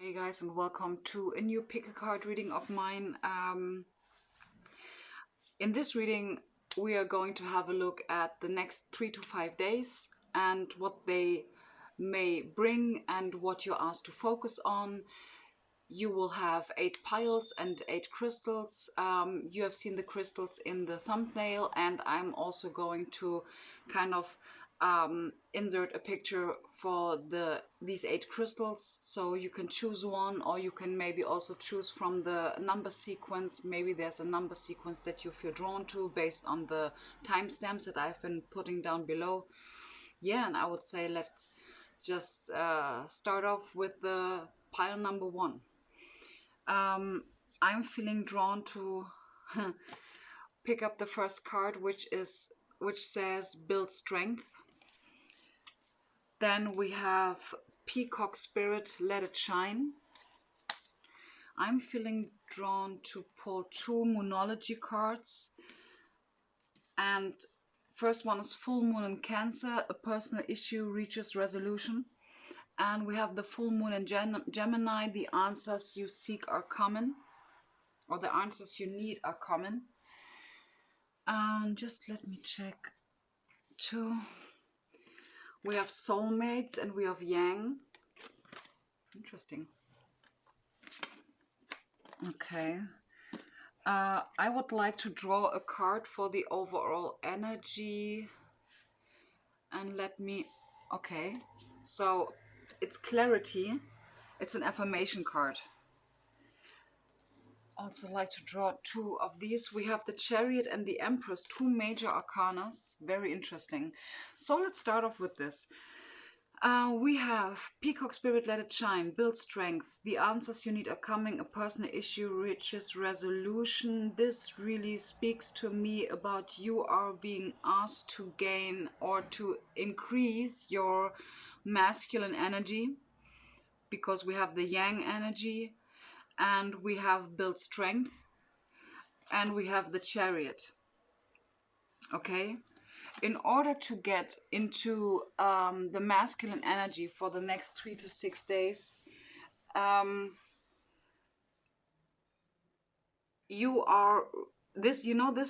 Hey guys, and welcome to a new pick a card reading of mine. In this reading, we are going to have a look at the next 3 to 5 days and what they may bring and what you're asked to focus on. You will have 8 piles and 8 crystals. You have seen the crystals in the thumbnail, and I'm also going to kind of insert a picture for these 8 crystals, so you can choose one, or you can maybe also choose from the number sequence. Maybe there's a number sequence that you feel drawn to based on the timestamps that I've been putting down below. Yeah, and I would say let's just start off with the pile number 1. I'm feeling drawn to pick up the first card, which says build strength. Then we have Peacock Spirit, Let It Shine. I'm feeling drawn to pull 2 Moonology cards. And first one is Full Moon in Cancer, a personal issue reaches resolution. And we have the Full Moon in Gemini, the answers you seek are common, or the answers you need are common. Just let me check too. We have Soulmates and we have Yang. Interesting. Okay. I would like to draw a card for the overall energy. And let me... Okay. So it's Clarity. It's an affirmation card. Also like to draw 2 of these. We have the Chariot and the Empress, 2 major arcanas. Very interesting. So let's start off with this. We have Peacock Spirit, Let It Shine, build strength. The answers you need are coming. A personal issue reaches resolution. This really speaks to me about you are being asked to gain or to increase your masculine energy, because we have the Yang energy, and we have build strength, and we have the Chariot. Okay? In order to get into the masculine energy for the next 3 to 6 days, you are this,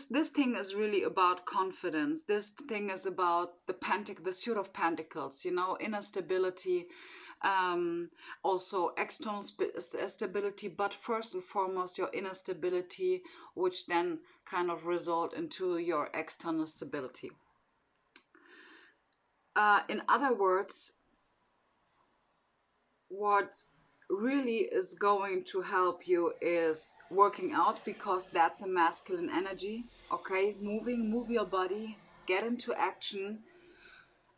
this thing is really about confidence. This thing is about the Suit of Pentacles, inner stability, also external stability, but first and foremost your inner stability, which then kind of result into your external stability. In other words, what really is going to help you is working out, because that's a masculine energy. Okay, move your body, get into action.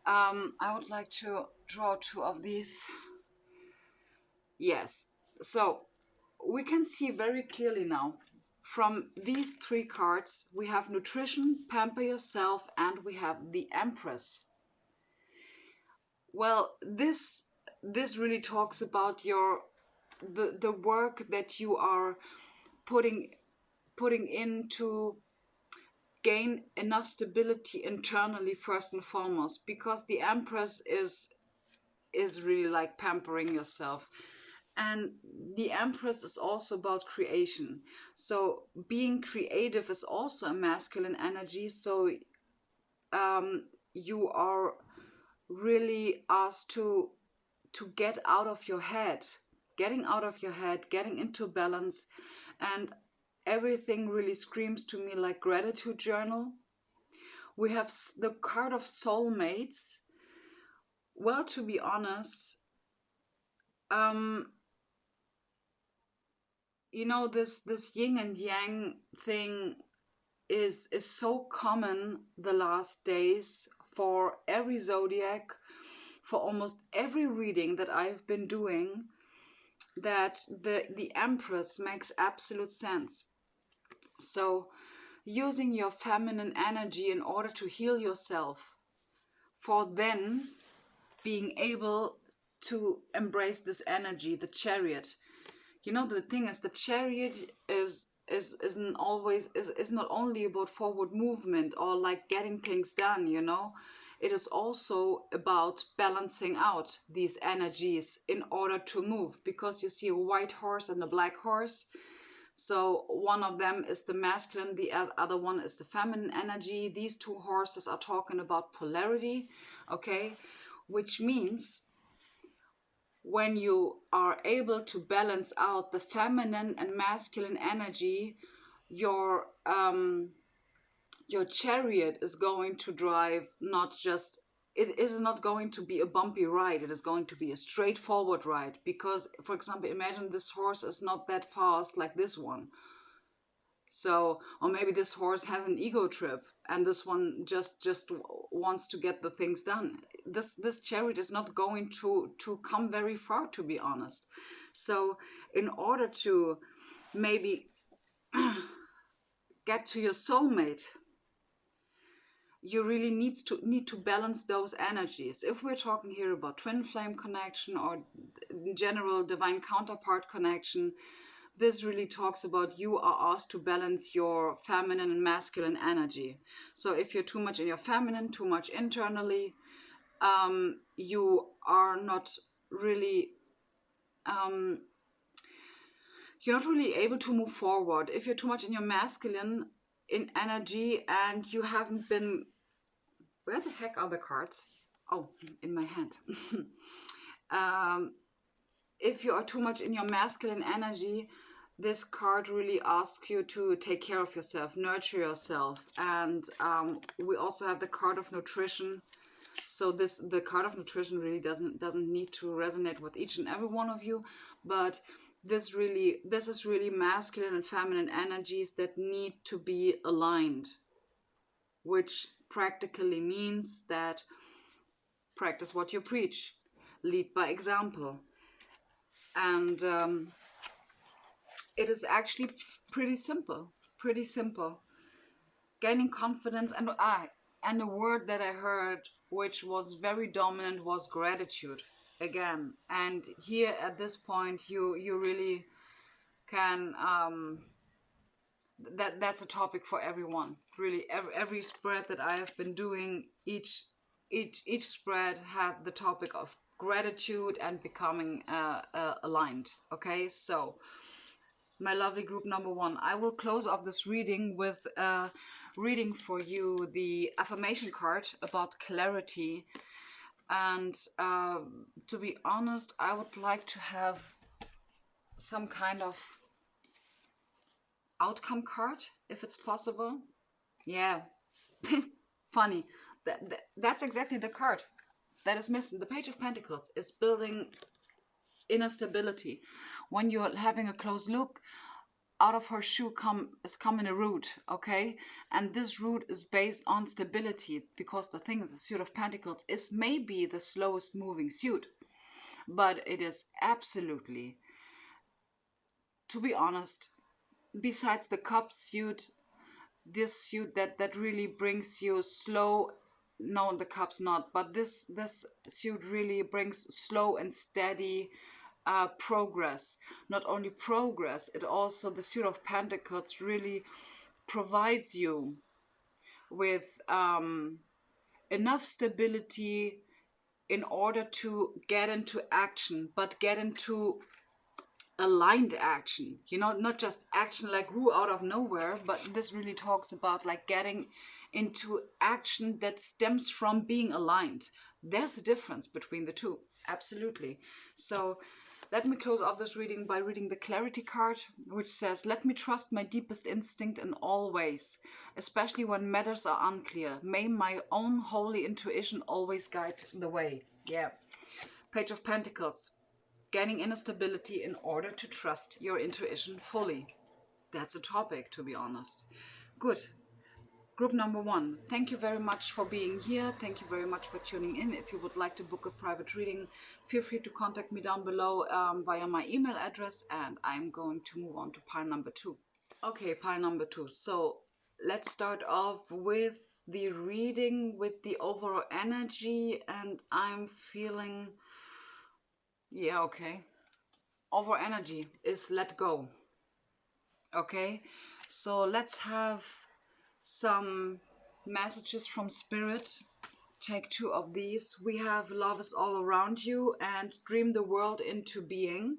I would like to draw 2 of these. Yes, so we can see very clearly now from these 3 cards. We have nutrition, pamper yourself, and we have the Empress. Well, this really talks about the work that you are putting in to gain enough stability internally first and foremost, because the Empress is really like pampering yourself. And the Empress is also about creation. So being creative is also a masculine energy. So you are really asked to get out of your head, getting into balance. And everything really screams to me like gratitude journal. We have the card of Soulmates. Well, to be honest, this yin and yang thing is so common the last days for every zodiac, for almost every reading that I've been doing, that the Empress makes absolute sense. So using your feminine energy in order to heal yourself, for then being able to embrace this energy, the Chariot. The thing is, the Chariot is not only about forward movement or like getting things done. it is also about balancing out these energies in order to move, because you see a white horse and a black horse. So one of them is the masculine, the other one is the feminine energy. These two horses are talking about polarity, okay? Which means when you are able to balance out the feminine and masculine energy, your chariot is going to drive not just, it is not going to be a bumpy ride, it is going to be a straightforward ride. Because, for example, imagine this horse is not that fast like this one. So, or maybe this horse has an ego trip and this one just wants to get the things done. This chariot is not going to come very far, to be honest. So in order to maybe get to your soulmate, you really need to balance those energies. If we're talking here about twin flame connection or general divine counterpart connection, this really talks about you are asked to balance your feminine and masculine energy. So if you're too much in your feminine, too much internally, you are not really you're not really able to move forward. If you're too much in your masculine in energy and you haven't been, where the heck are the cards? Oh, in my hand. If you are too much in your masculine energy, this card really asks you to take care of yourself, nurture yourself. And we also have the card of nutrition. So the card of nutrition really doesn't need to resonate with each and every one of you, but this is really masculine and feminine energies that need to be aligned, which practically means that practice what you preach, lead by example. And it is actually pretty simple. Gaining confidence, and the word that I heard, which was very dominant, was gratitude again. And here at this point, you really can. That's a topic for everyone. Really, every spread that I have been doing, each spread had the topic of gratitude and becoming aligned. Okay, so my lovely group number one, I will close off this reading with reading for you the affirmation card about clarity. And to be honest, I would like to have some kind of outcome card, if it's possible. Yeah, funny. That's exactly the card that is missing. The Page of Pentacles is building inner stability. When you're having a close look, out of her shoe is coming a root, okay? And this root is based on stability, because the thing is, the Suit of Pentacles is maybe the slowest moving suit, but it is absolutely, to be honest, besides the Cup suit, this suit that really brings you slow. No, the Cup's not, but this suit really brings slow and steady progress. Not only progress, it also, the Suit of Pentacles really provides you with enough stability in order to get into action, but get into aligned action, you know, not just action like who out of nowhere, but this really talks about like getting into action that stems from being aligned. There's a difference between the two, absolutely. So let me close off this reading by reading the clarity card, which says, let me trust my deepest instinct in all ways, especially when matters are unclear. May my own holy intuition always guide the way. Yeah. Page of Pentacles. Gaining inner stability in order to trust your intuition fully. That's a topic, to be honest. Good. Group number one, thank you very much for being here. Thank you very much for tuning in. If you would like to book a private reading, feel free to contact me down below via my email address, and I'm going to move on to pile number two. Okay, pile number two. So let's start off with the reading with the overall energy, and I'm feeling, yeah, okay. Overall energy is let go. Okay, so let's have some messages from Spirit take 2 of these. We have love is all around you and dream the world into being.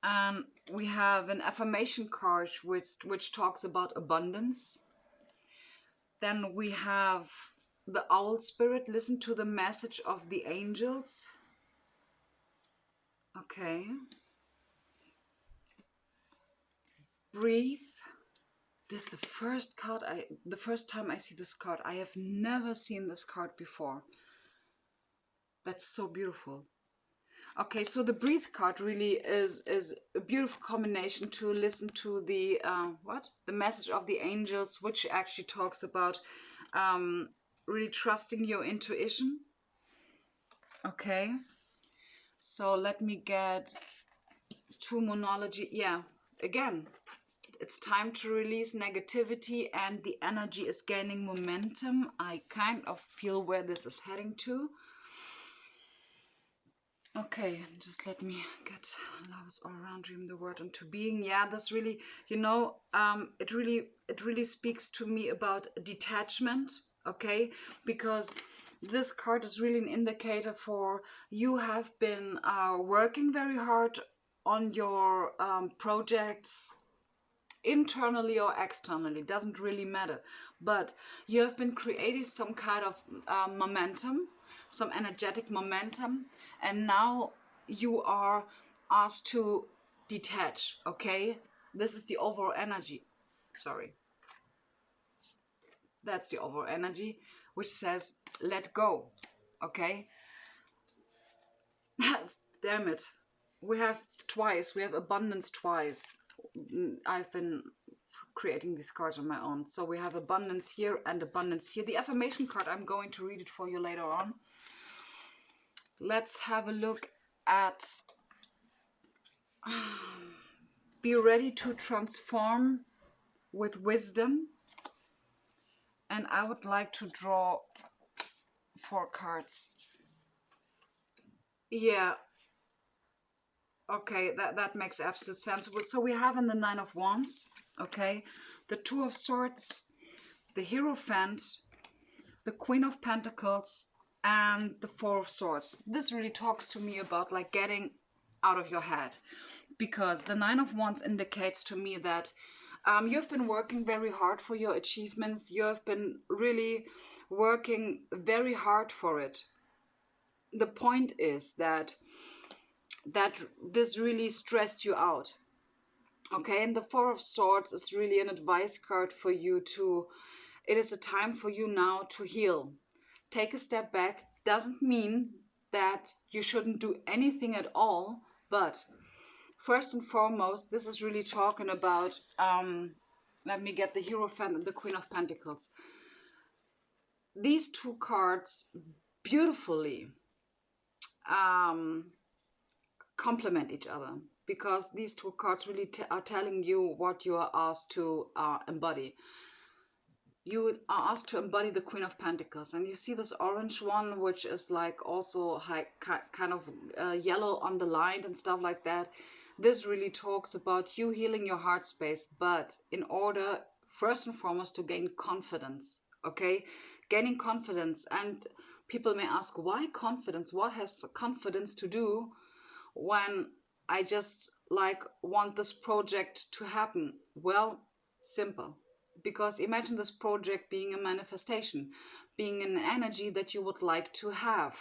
And we have an affirmation card which talks about abundance. Then we have the owl spirit, listen to the message of the angels. Okay. Breathe. This is the first time I see this card. I have never seen this card before. That's so beautiful. Okay, so the breathe card really is a beautiful combination to listen to the the message of the angels, which actually talks about really trusting your intuition. Okay, so let me get to monology. Yeah, again, it's time to release negativity and the energy is gaining momentum. I kind of feel where this is heading to. Okay, just let me get love is all around, dream the word into being. Yeah, this really, you know, it really speaks to me about detachment. Okay, because this card is really an indicator for you have been working very hard on your projects, internally or externally, doesn't really matter, but you have been creating some kind of momentum, some energetic momentum, and now you are asked to detach. Okay, this is the overall energy, sorry, that's the overall energy which says let go. Okay. Damn it, we have abundance twice. I've been creating these cards on my own. So we have abundance here and abundance here. The affirmation card, I'm going to read it for you later on. Let's have a look at be ready to transform with wisdom. And I would like to draw 4 cards. Yeah. Okay, that makes absolute sense. So we have in the 9 of Wands, okay, the 2 of Swords, the Hierophant, the Queen of Pentacles, and the 4 of Swords. This really talks to me about like getting out of your head, because the 9 of Wands indicates to me that you've been working very hard for your achievements. You have been really working very hard for it. The point is that this really stressed you out. Okay, and the 4 of Swords is really an advice card for you to, it is a time for you now to heal. Take a step back. Doesn't mean that you shouldn't do anything at all, but first and foremost, this is really talking about, let me get the Hierophant and the Queen of Pentacles. These 2 cards beautifully complement each other, because these 2 cards really are telling you what you are asked to embody. You are asked to embody the Queen of Pentacles, and you see this orange one, which is like also kind of yellow on the line and stuff like that. This really talks about you healing your heart space, but in order, first and foremost, to gain confidence. Okay, gaining confidence. And people may ask, why confidence? What has confidence to do when I just like want this project to happen? Well, simple. Because imagine this project being a manifestation, being an energy that you would like to have.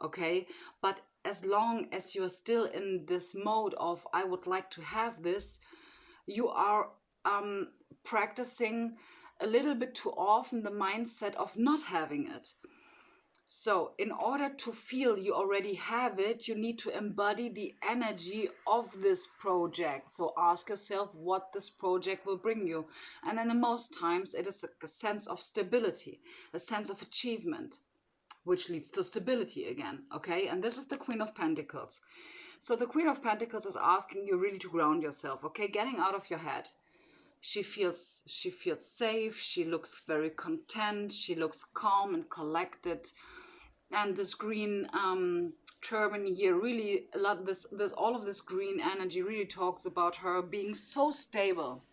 Okay, but as long as you're still in this mode of I would like to have this, you are practicing a little bit too often the mindset of not having it. So in order to feel you already have it, you need to embody the energy of this project. So ask yourself what this project will bring you. And then in most times it is a sense of stability, a sense of achievement, which leads to stability again. Okay, and this is the Queen of Pentacles. So the Queen of Pentacles is asking you really to ground yourself. Okay, getting out of your head. She feels safe. She looks very content. She looks calm and collected. And this green turban here, really a lot. This all of this green energy really talks about her being so stable.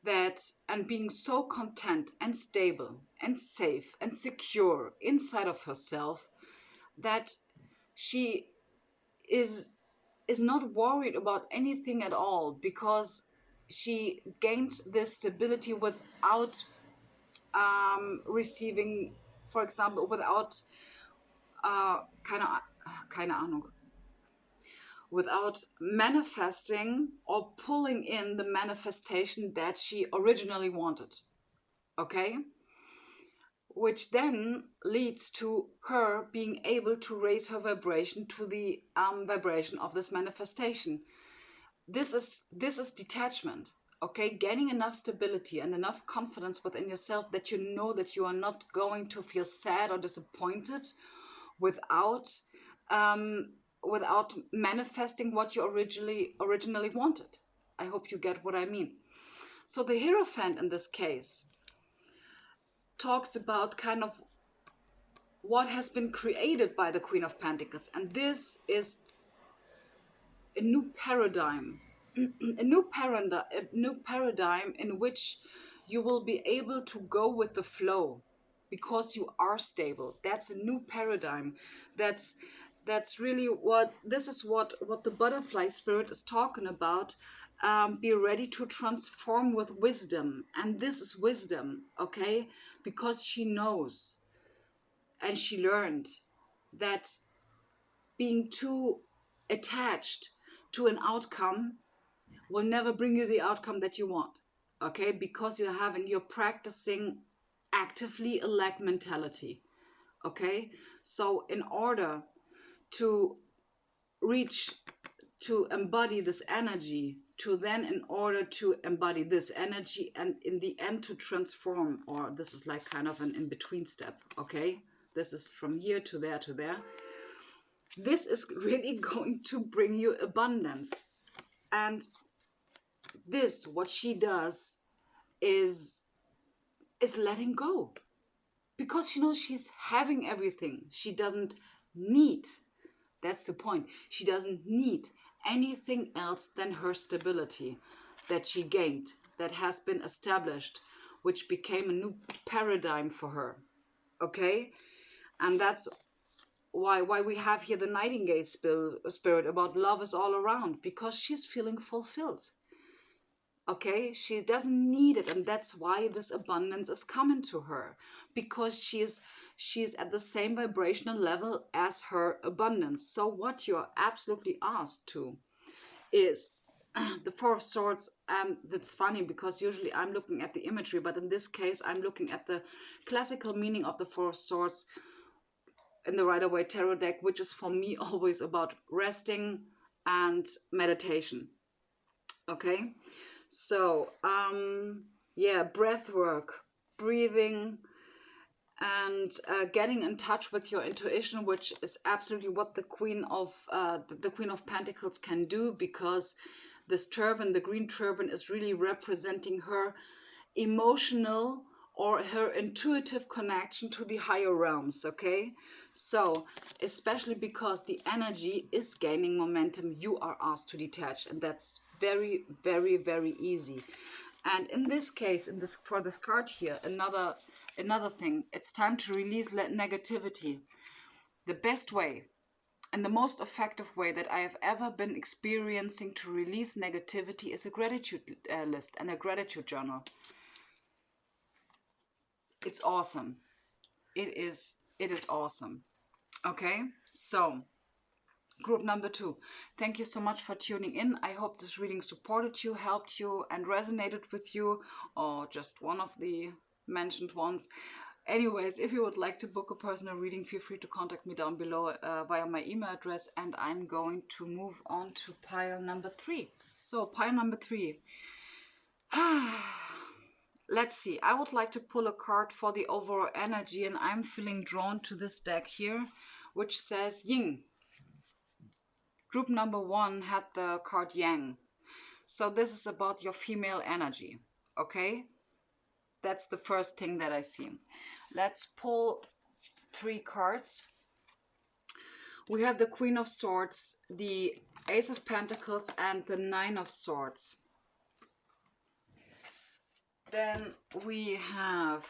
that, and being so content and stable and safe and secure inside of herself, that she is is not worried about anything at all, because she gained this stability without receiving, for example, without keine Ahnung, without manifesting or pulling in the manifestation that she originally wanted. Okay? Which then leads to her being able to raise her vibration to the vibration of this manifestation. This is detachment. Okay, gaining enough stability and enough confidence within yourself that you know that you are not going to feel sad or disappointed without without manifesting what you originally wanted. I hope you get what I mean. So the Hierophant in this case talks about kind of what has been created by the Queen of Pentacles, and this is a new paradigm, a new paradigm in which you will be able to go with the flow because you are stable. That's a new paradigm. That's really what this is, what the butterfly spirit is talking about. Be ready to transform with wisdom, and this is wisdom, okay? Because she knows and she learned that being too attached to an outcome will never bring you the outcome that you want. Okay? Because you're practicing actively a lack mentality. Okay? So in order to reach, to embody this energy, in order to embody this energy and in the end to transform, or this is like kind of an in-between step. Okay? This is from here to there to there. This is really going to bring you abundance. And this, what she does is letting go, because she knows she's having everything. She doesn't need, that's the point, she doesn't need anything else than her stability that she gained, that has been established, which became a new paradigm for her. Okay? And that's why we have here the Nightingale spirit about love is all around, because she's feeling fulfilled. Okay, she doesn't need it, and that's why this abundance is coming to her, because she's at the same vibrational level as her abundance. So what you're absolutely asked to is the Four of Swords. And that's funny because usually I'm looking at the imagery, but in this case I'm looking at the classical meaning of the Four of Swords in the Rider-Waite Tarot deck, which is for me always about resting and meditation. Okay, so yeah, breath work, breathing, and getting in touch with your intuition, which is absolutely what the Queen of Pentacles can do, because this turban, the green turban, is really representing her emotional or her intuitive connection to the higher realms. Okay, so especially because the energy is gaining momentum, you are asked to detach, and that's very, very, very easy. And in this case, for this card here, another thing, it's time to release negativity. The best way and the most effective way that I have ever been experiencing to release negativity is a gratitude list and a gratitude journal. It's awesome. It is awesome. Okay, so group number 2, thank you so much for tuning in. I hope this reading supported you, helped you, and resonated with you, or just one of the mentioned ones. Anyways, if you would like to book a personal reading, feel free to contact me down below via my email address, and I'm going to move on to pile number 3. So pile number 3. Let's see, I would like to pull a card for the overall energy, and I'm feeling drawn to this deck here, which says Yin. Group number 1 had the card Yang. So this is about your female energy, okay? That's the first thing that I see. Let's pull 3 cards. We have the Queen of Swords, the Ace of Pentacles, and the Nine of Swords. Then we have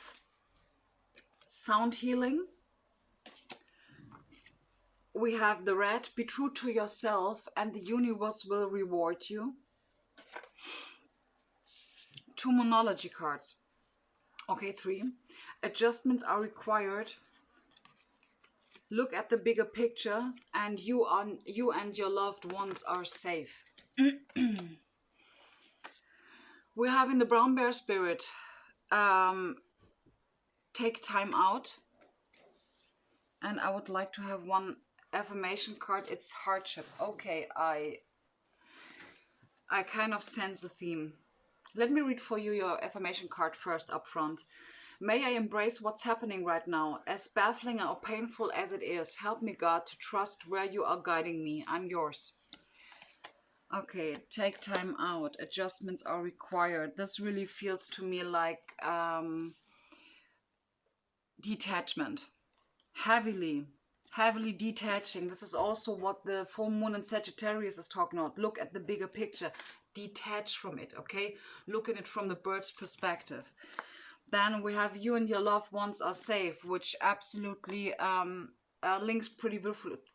sound healing. We have the red, be true to yourself and the universe will reward you. 2 monology cards. Okay, 3. Adjustments are required. Look at the bigger picture and you and your loved ones are safe. We're having the brown bear spirit. Take time out. And I would like to have one affirmation card. It's hardship. Okay, I kind of sense the theme. Let me read for you your affirmation card first up front. May I embrace what's happening right now, as baffling or painful as it is. Help me, God, to trust where you are guiding me. I'm yours. Okay, take time out. Adjustments are required. This really feels to me like detachment. Heavily detaching. This is also what the full moon in Sagittarius is talking about. Look at the bigger picture. Detach from it, okay? Look at it from the bird's perspective. Then we have you and your loved ones are safe, which absolutely links pretty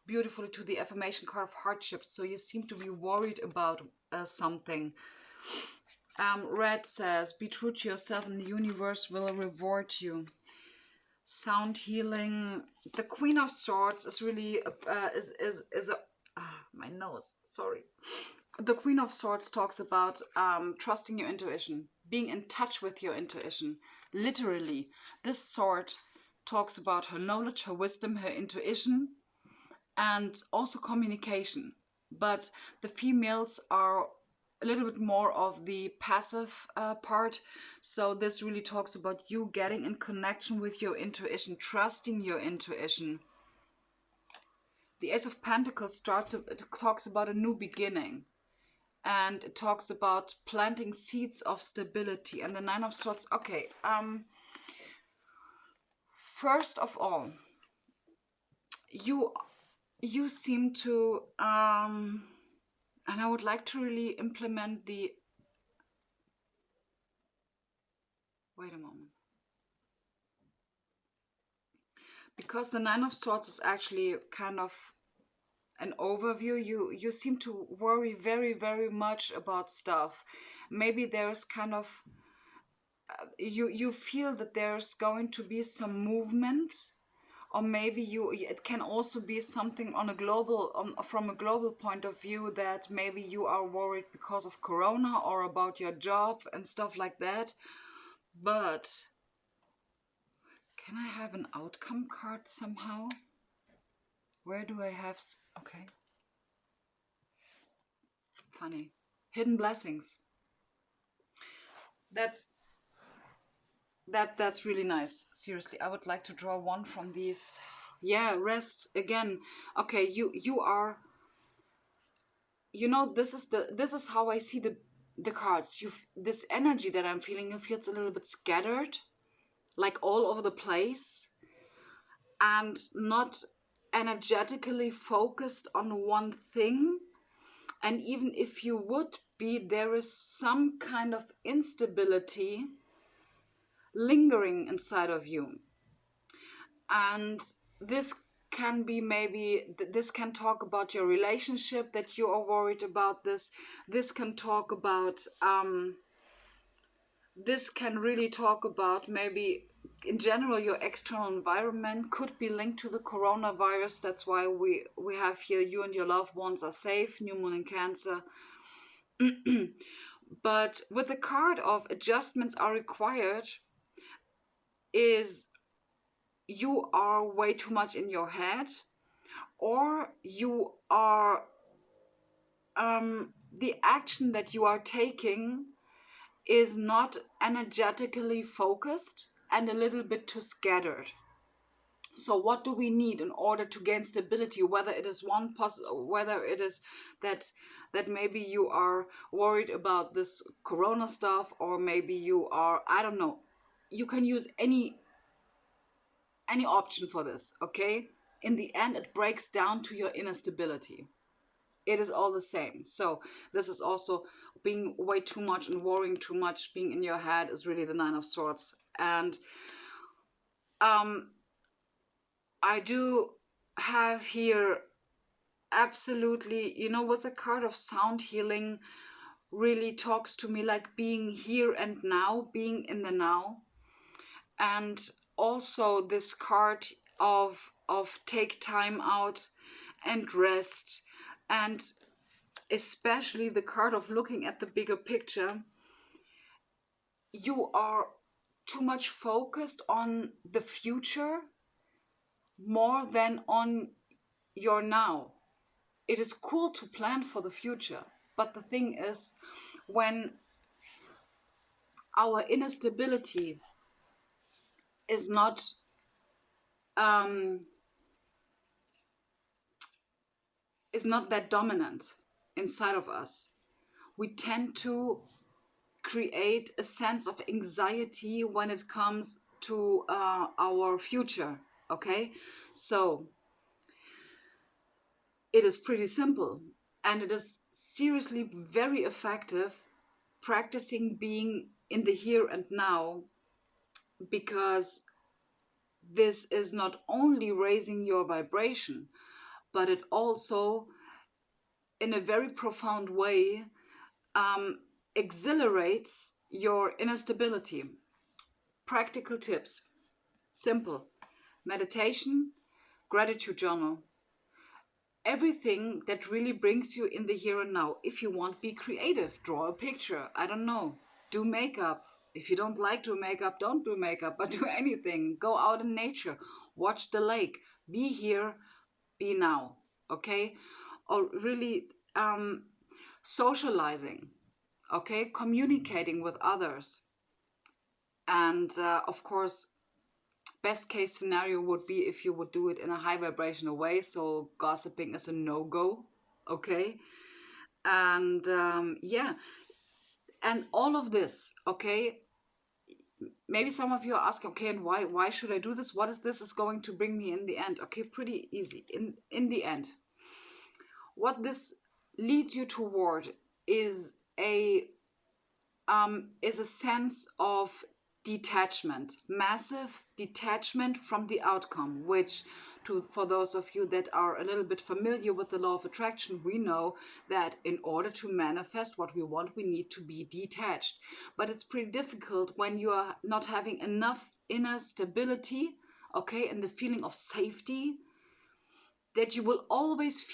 beautifully to the affirmation card of hardships. So you seem to be worried about something. Red says, be true to yourself and the universe will reward you. Sound healing. The Queen of Swords is really my nose, sorry. The Queen of Swords talks about trusting your intuition, being in touch with your intuition. Literally, this sword talks about her knowledge, her wisdom, her intuition, and also communication. But the females are a little bit more of the passive part. So this really talks about you getting in connection with your intuition, trusting your intuition. The Ace of Pentacles talks about a new beginning. And it talks about planting seeds of stability. And the Nine of Swords, okay. First of all, you seem to, and I would like to really implement the, wait a moment. Because the Nine of Swords is actually kind of an overview, you seem to worry very, very much about stuff. Maybe there's kind of, you feel that there's going to be some movement, or maybe it can also be something on a global, from a global point of view, that maybe you are worried because of Corona or about your job and stuff like that. But can I have an outcome card somehow? Where do I have, okay. Funny. Hidden blessings. That's really nice. Seriously, I would like to draw one from these. Yeah, rest again. Okay, you are, you know, this is how I see the cards. This energy that I'm feeling, it feels a little bit scattered, like all over the place, and not energetically focused on one thing. And even if you would be, there is some kind of instability lingering inside of you. And this can be, maybe this can talk about your relationship, that you are worried about this. This can talk about this can really talk about, maybe in general, your external environment could be linked to the coronavirus. That's why we have here, you and your loved ones are safe, new moon in Cancer. But with the card of adjustments are required, is you are way too much in your head, or you are the action that you are taking is not energetically focused and a little bit too scattered. So what do we need in order to gain stability? Whether it is whether it is that maybe you are worried about this corona stuff, or maybe you are, I don't know. You can use any option for this, okay? In the end, it breaks down to your inner stability. It is all the same. So this is also being way too much and worrying too much, being in your head is really the Nine of Swords. And I do have here absolutely, you know, with the card of sound healing, really talks to me like being here and now, being in the now. And also this card of take time out and rest, and especially the card of looking at the bigger picture. You are too much focused on the future more than on your now. It is cool to plan for the future, but the thing is, when our inner stability is not um, that dominant inside of us, we tend to create a sense of anxiety when it comes to our future. Okay, so it is pretty simple, and it is seriously very effective practicing being in the here and now, because this is not only raising your vibration, but it also, in a very profound way, exhilarates your inner stability. Practical tips: simple meditation, gratitude journal, everything that really brings you in the here and now. If you want, be creative, draw a picture, I don't know, do makeup. If you don't like to makeup, don't do makeup, but do anything. Go out in nature, watch the lake, be here, be now. Okay, or really socializing, okay, communicating with others. And of course, best case scenario would be if you would do it in a high vibrational way, so gossiping is a no-go. Okay, and yeah, and all of this, okay, maybe some of you are asking, okay, and why should I do this? What is this is going to bring me in the end? Okay, pretty easy. In the end, what this leads you toward is a sense of detachment, massive detachment from the outcome, which, for those of you that are a little bit familiar with the law of attraction, we know that in order to manifest what we want, we need to be detached. But it's pretty difficult when you are not having enough inner stability, okay, and the feeling of safety, that you will always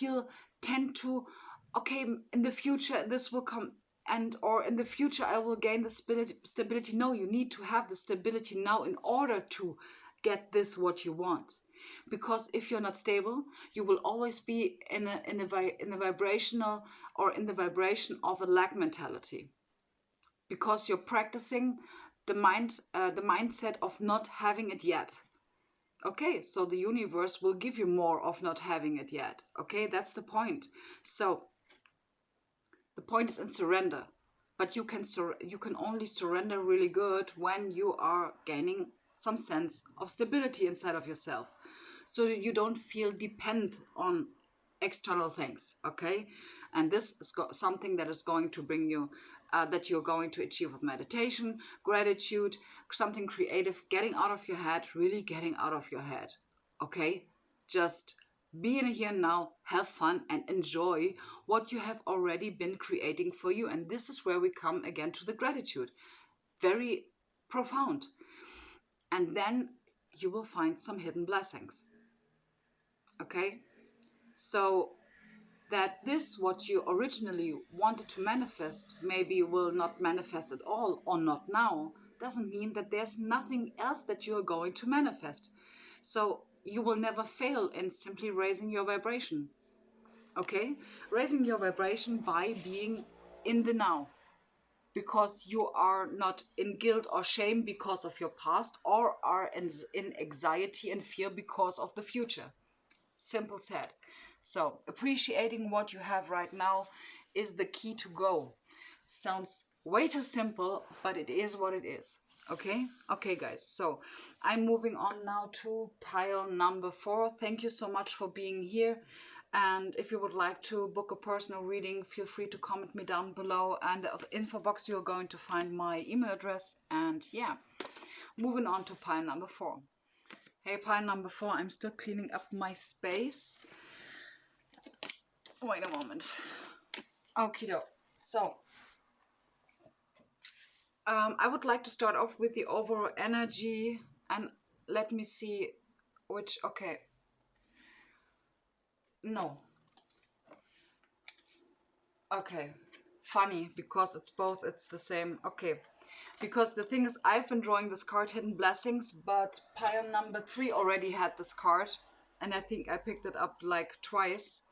tend to, okay, in the future this will come, and or in the future I will gain the stability. No, you need to have the stability now in order to get this what you want. Because if you're not stable, you will always be in a vibrational, or in the vibration of a lack mentality, because you're practicing the mindset of not having it yet. Okay, so the universe will give you more of not having it yet. Okay, that's the point. So the point is in surrender. But you can only surrender really good when you are gaining some sense of stability inside of yourself, so you don't feel dependent on external things. Okay, and this is something that is going to bring you, that you're going to achieve with meditation, gratitude, something creative, getting out of your head, really getting out of your head. Okay, just be in here now, have fun, and enjoy what you have already been creating for you. And this is where we come again to the gratitude. Very profound. And then you will find some hidden blessings. Okay, so that this, what you originally wanted to manifest, maybe will not manifest at all, or not now, doesn't mean that there's nothing else that you are going to manifest. So you will never fail in simply raising your vibration. Okay, raising your vibration by being in the now, because you are not in guilt or shame because of your past, or are in anxiety and fear because of the future. Simple said. So appreciating what you have right now is the key to go. Sounds way too simple, but it is what it is. Okay? Okay, guys. So I'm moving on now to pile number 4. Thank you so much for being here. And if you would like to book a personal reading, feel free to comment me down below. And the info box, you're going to find my email address. And yeah, moving on to pile number 4. Hey, pile number 4, I'm still cleaning up my space. Wait a moment. Okie doke. So, I would like to start off with the overall energy. And let me see which, okay. No. Okay. Funny, because it's both, it's the same. Okay. Because the thing is, I've been drawing this card, Hidden Blessings, but pile number 3 already had this card. And I think I picked it up like twice.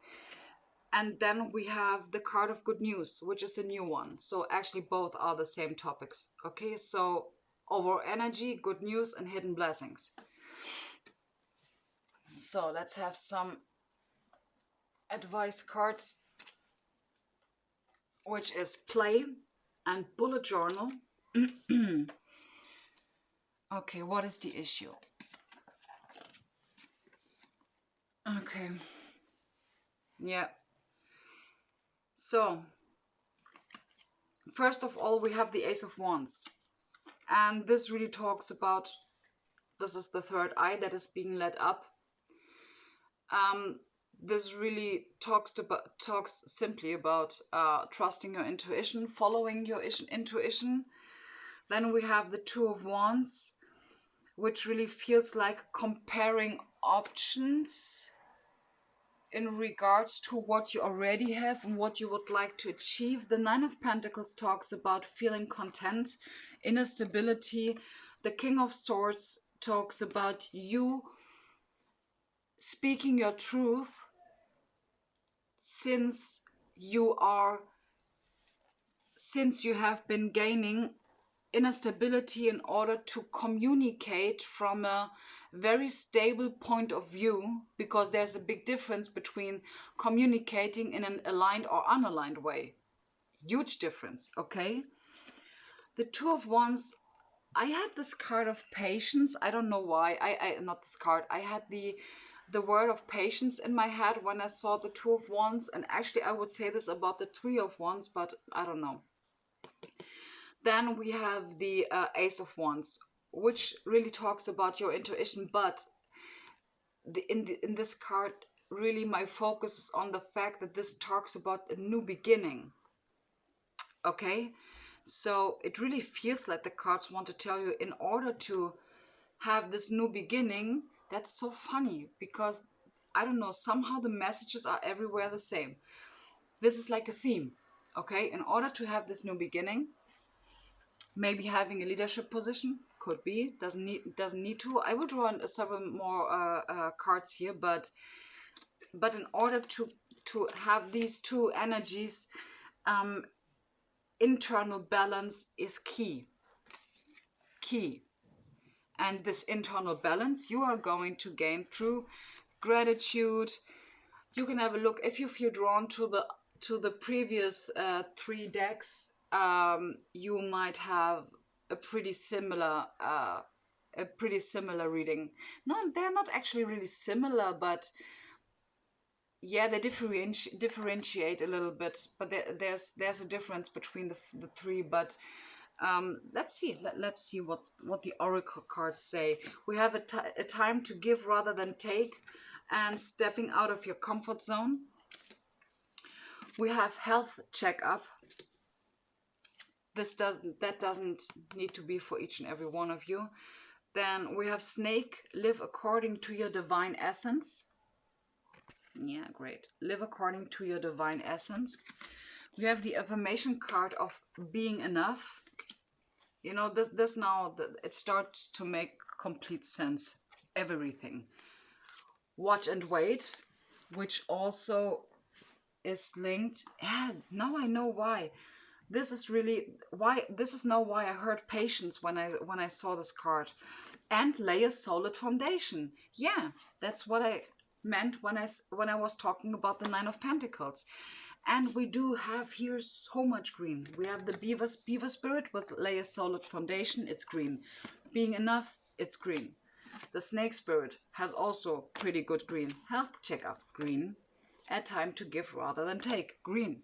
And then we have the card of Good News, which is a new one. So actually both are the same topics. Okay, so overall energy, good news, and hidden blessings. So let's have some advice cards, which is play and bullet journal. Okay, what is the issue? Okay. Yeah. So, first of all, we have the Ace of Wands. And this really talks about, this is the third eye that is being lit up. This really talks simply about trusting your intuition, following your intuition. Then we have the Two of Wands, which really feels like comparing options in regards to what you already have and what you would like to achieve. The Nine of Pentacles talks about feeling content, inner stability. The King of Swords talks about you speaking your truth, since you have been gaining inner stability in order to communicate from a very stable point of view, because there's a big difference between communicating in an aligned or unaligned way. Huge difference, okay? The Two of Wands, I had this card of patience. I don't know why. Not this card. I had the word of patience in my head when I saw the Two of Wands, and actually I would say this about the Three of Wands, but I don't know. Then we have the Ace of Wands, which really talks about your intuition, but in this card, really my focus is on the fact that this talks about a new beginning. Okay? So it really feels like the cards want to tell you, in order to have this new beginning. That's so funny, because I don't know, somehow the messages are everywhere the same. This is like a theme, okay? In order to have this new beginning, maybe having a leadership position, could be, doesn't need to. I will draw several more cards here, but in order to have these two energies, internal balance is key. And this internal balance you are going to gain through gratitude. You can have a look if you feel drawn to the previous 3 decks. You might have a pretty similar reading. No, they're not actually really similar, but yeah, they differentiate a little bit. But there's a difference between the 3. But let's see what the oracle cards say. We have a time to give rather than take, and stepping out of your comfort zone. We have health checkup. That doesn't need to be for each and every one of you. Then we have snake, live according to your divine essence. Yeah, great. Live according to your divine essence. We have the affirmation card of being enough. You know, this now, it starts to make complete sense. Everything. Watch and wait, which also is linked. Yeah, now I know why. This is now why I heard patience when I saw this card. And lay a solid foundation. Yeah, that's what I meant when I was talking about the Nine of Pentacles. And we do have here so much green. We have the beaver spirit with lay a solid foundation. It's green. Being enough, it's green. The snake spirit has also pretty good green. Health checkup, green. A time to give rather than take. Green.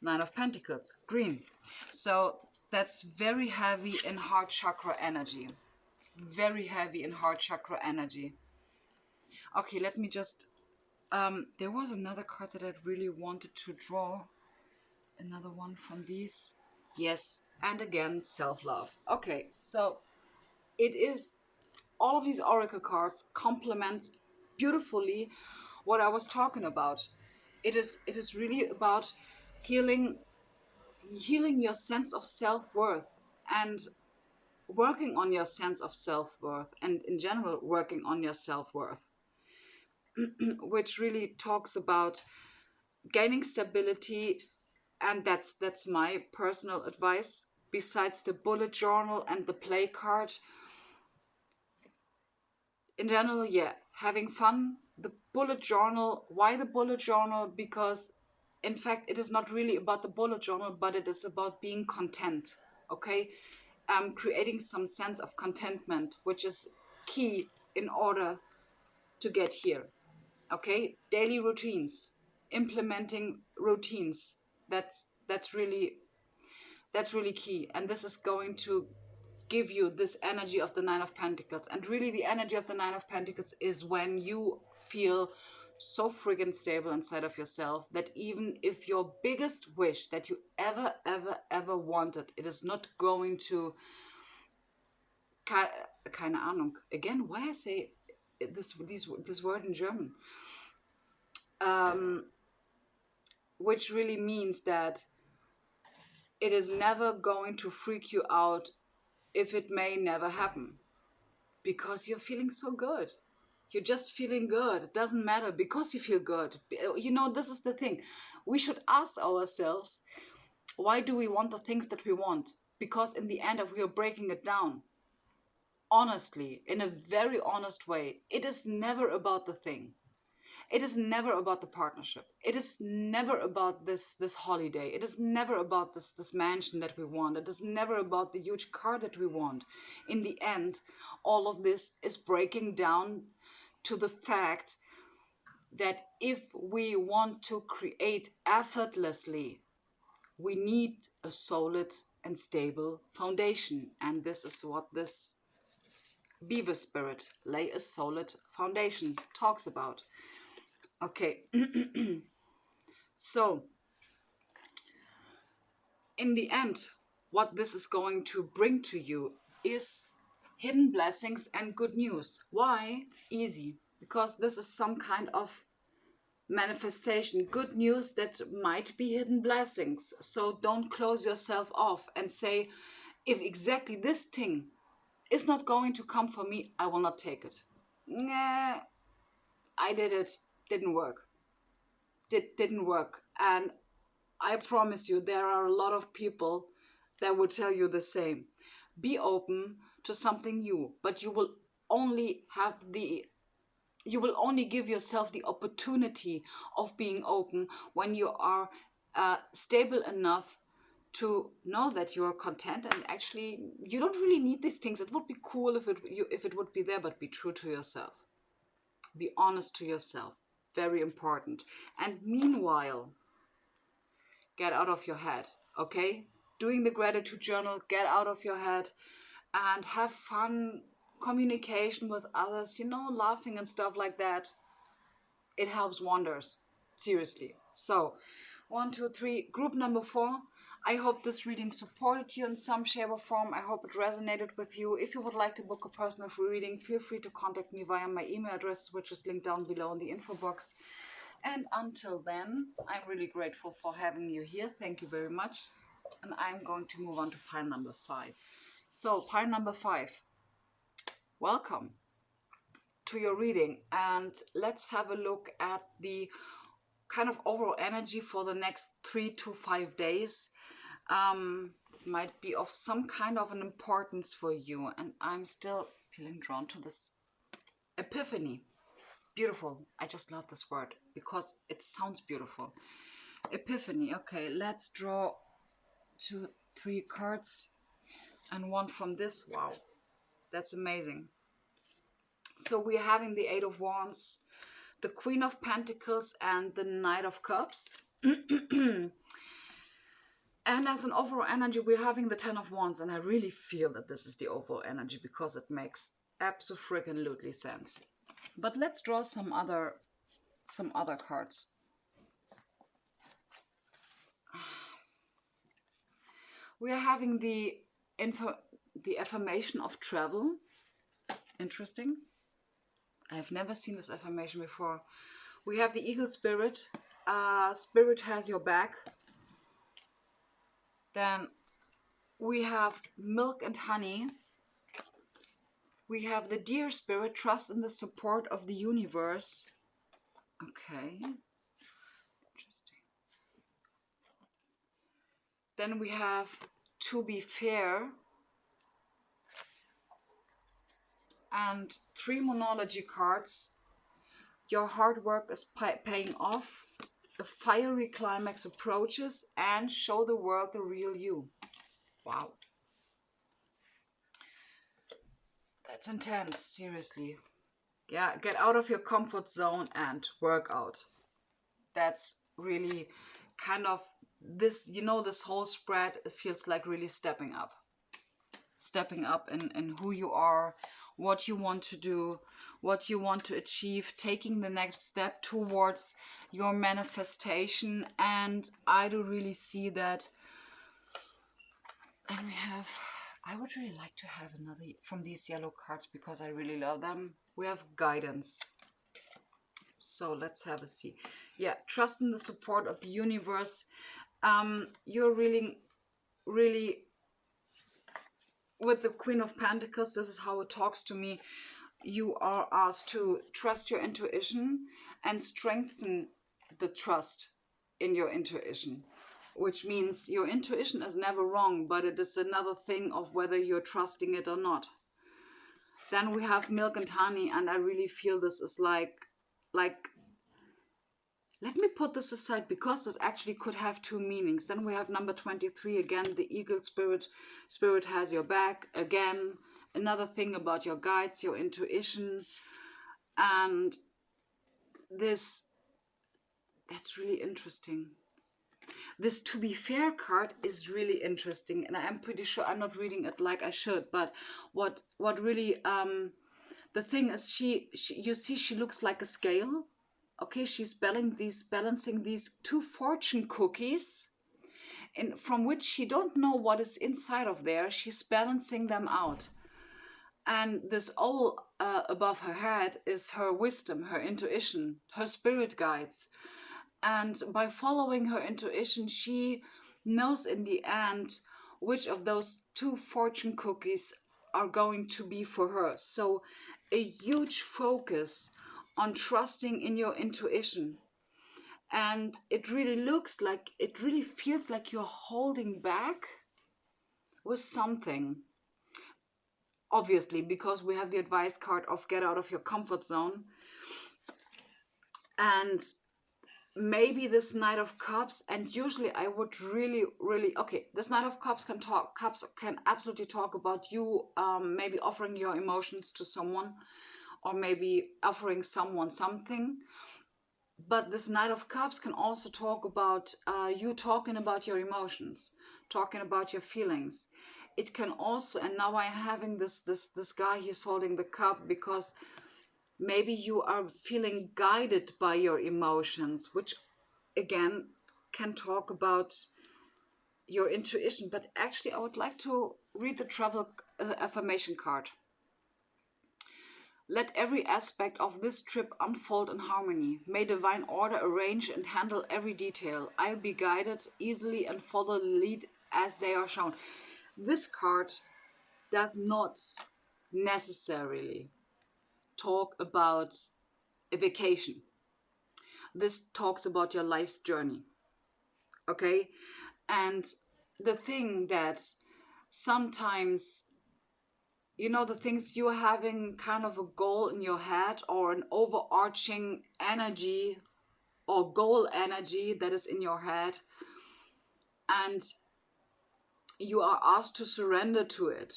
Nine of Pentacles. Green. So that's very heavy in heart chakra energy. Very heavy in heart chakra energy. Okay, let me just... there was another card that I really wanted to draw. Another one from these. Yes, and again, self-love. Okay, so it is... all of these oracle cards complement beautifully what I was talking about. It is really about healing your sense of self-worth and working on your sense of self-worth, and in general working on your self-worth, which really talks about gaining stability. And that's my personal advice. Besides the bullet journal and the play card, in general, yeah, having fun. The bullet journal. Why the bullet journal? Because in fact it is not really about the bullet journal, but it is about being content. Okay, creating some sense of contentment, which is key in order to get here. Okay, daily routines, implementing routines. That's really key, and this is going to give you this energy of the Nine of Pentacles. And really the energy of the Nine of Pentacles is when you feel so friggin' stable inside of yourself that even if your biggest wish that you ever wanted, it is not going to... keine Ahnung. Again, why I say this word in German? Which really means that it is never going to freak you out if it may never happen, because you're feeling so good. You're just feeling good. It doesn't matter, because you feel good. You know, this is the thing. We should ask ourselves, why do we want the things that we want? Because in the end, if we are breaking it down, honestly, in a very honest way, it is never about the thing. It is never about the partnership. It is never about this holiday. It is never about this mansion that we want. It is never about the huge car that we want. In the end, all of this is breaking down to the fact that if we want to create effortlessly, we need a solid and stable foundation. And this is what this Beaver Spirit, lay a solid foundation, talks about. Okay, so in the end, what this is going to bring to you is hidden blessings and good news. Why? Easy. Because this is some kind of manifestation. Good news that might be hidden blessings. So don't close yourself off and say, if exactly this thing is not going to come for me, I will not take it. Nah, I did it. Didn't work. Didn't work. And I promise you, there are a lot of people that will tell you the same. Be open to something new, but you will only give yourself the opportunity of being open when you are stable enough to know that you are content, and actually you don't really need these things. It would be cool if it would be there, but be true to yourself. Be honest to yourself. Very important. And meanwhile, get out of your head, okay? Doing the gratitude journal, get out of your head and have fun communication with others, laughing and stuff like that. It helps wonders, seriously. So, 1, 2, 3, group number 4. I hope this reading supported you in some shape or form. I hope it resonated with you. If you would like to book a personal free reading, feel free to contact me via my email address, which is linked down below in the info box. And until then, I'm really grateful for having you here. Thank you very much. And I'm going to move on to pile number 5. So, pile number 5. Welcome to your reading. And let's have a look at the kind of overall energy for the next 3 to 5 days. Might be of some kind of an importance for you. And I'm still feeling drawn to this epiphany. Beautiful. I just love this word because it sounds beautiful. Epiphany. Okay, let's draw 2, 3 cards and one from this. Wow, that's amazing. So we're having the 8 of Wands, the Queen of Pentacles, and the Knight of Cups. And as an overall energy, we're having the Ten of Wands, and I really feel that this is the overall energy because it makes abso-freaking-lutely sense. But let's draw some other cards. We are having the affirmation of travel. Interesting. I have never seen this affirmation before. We have the Eagle Spirit. Spirit has your back. Then we have Milk and Honey. We have the Deer Spirit, trust in the support of the universe. Okay. Interesting. Then we have To Be Fair. And 3 Monology cards. Your hard work is paying off. A fiery climax approaches, and show the world the real you. Wow. That's intense, seriously. Yeah, get out of your comfort zone and work out. That's really kind of this, you know, this whole spread, it feels like really stepping up. Stepping up in who you are, what you want to do, what you want to achieve, taking the next step towards your manifestation. And I do really see that. And we have, I would really like to have another from these yellow cards because I really love them. We have Guidance. So let's have a see. Yeah, trust in the support of the universe. You're really with the Queen of Pentacles, this is how it talks to me. You are asked to trust your intuition and strengthen the trust in your intuition, which means your intuition is never wrong, but it is another thing of whether you're trusting it or not. Then we have Milk and Honey, and I really feel this is like, let me put this aside because this actually could have 2 meanings. Then we have number 23 again, the Eagle Spirit. Spirit has your back again. Another thing about your guides, your intuition. And this, that's really interesting. This To Be Fair card is really interesting, and I'm pretty sure I'm not reading it like I should, but what really, the thing is, you see, she looks like a scale. Okay, she's balancing these 2 fortune cookies, and from which she don't know what is inside of there. She's balancing them out. And this owl above her head is her wisdom, her intuition, her spirit guides. And by following her intuition, she knows in the end which of those 2 fortune cookies are going to be for her. So a huge focus on trusting in your intuition. And it really looks like, it really feels like you're holding back with something. Obviously, because we have the advice card of get out of your comfort zone. And maybe this Knight of Cups, and usually I would really, okay, this Knight of Cups can absolutely talk about you maybe offering your emotions to someone, or maybe offering someone something. But this Knight of Cups can also talk about you talking about your emotions, talking about your feelings. It can also, and now I'm having this guy, he's holding the cup because maybe you are feeling guided by your emotions, which again can talk about your intuition. But actually I would like to read the travel affirmation card. Let every aspect of this trip unfold in harmony. May divine order arrange and handle every detail. I'll be guided easily and follow the lead as they are shown. This card does not necessarily talk about a vacation. This talks about your life's journey. Okay? And the thing that sometimes, you know, the things you're having kind of a goal in your head or an overarching energy or goal energy that is in your head, and you are asked to surrender to it.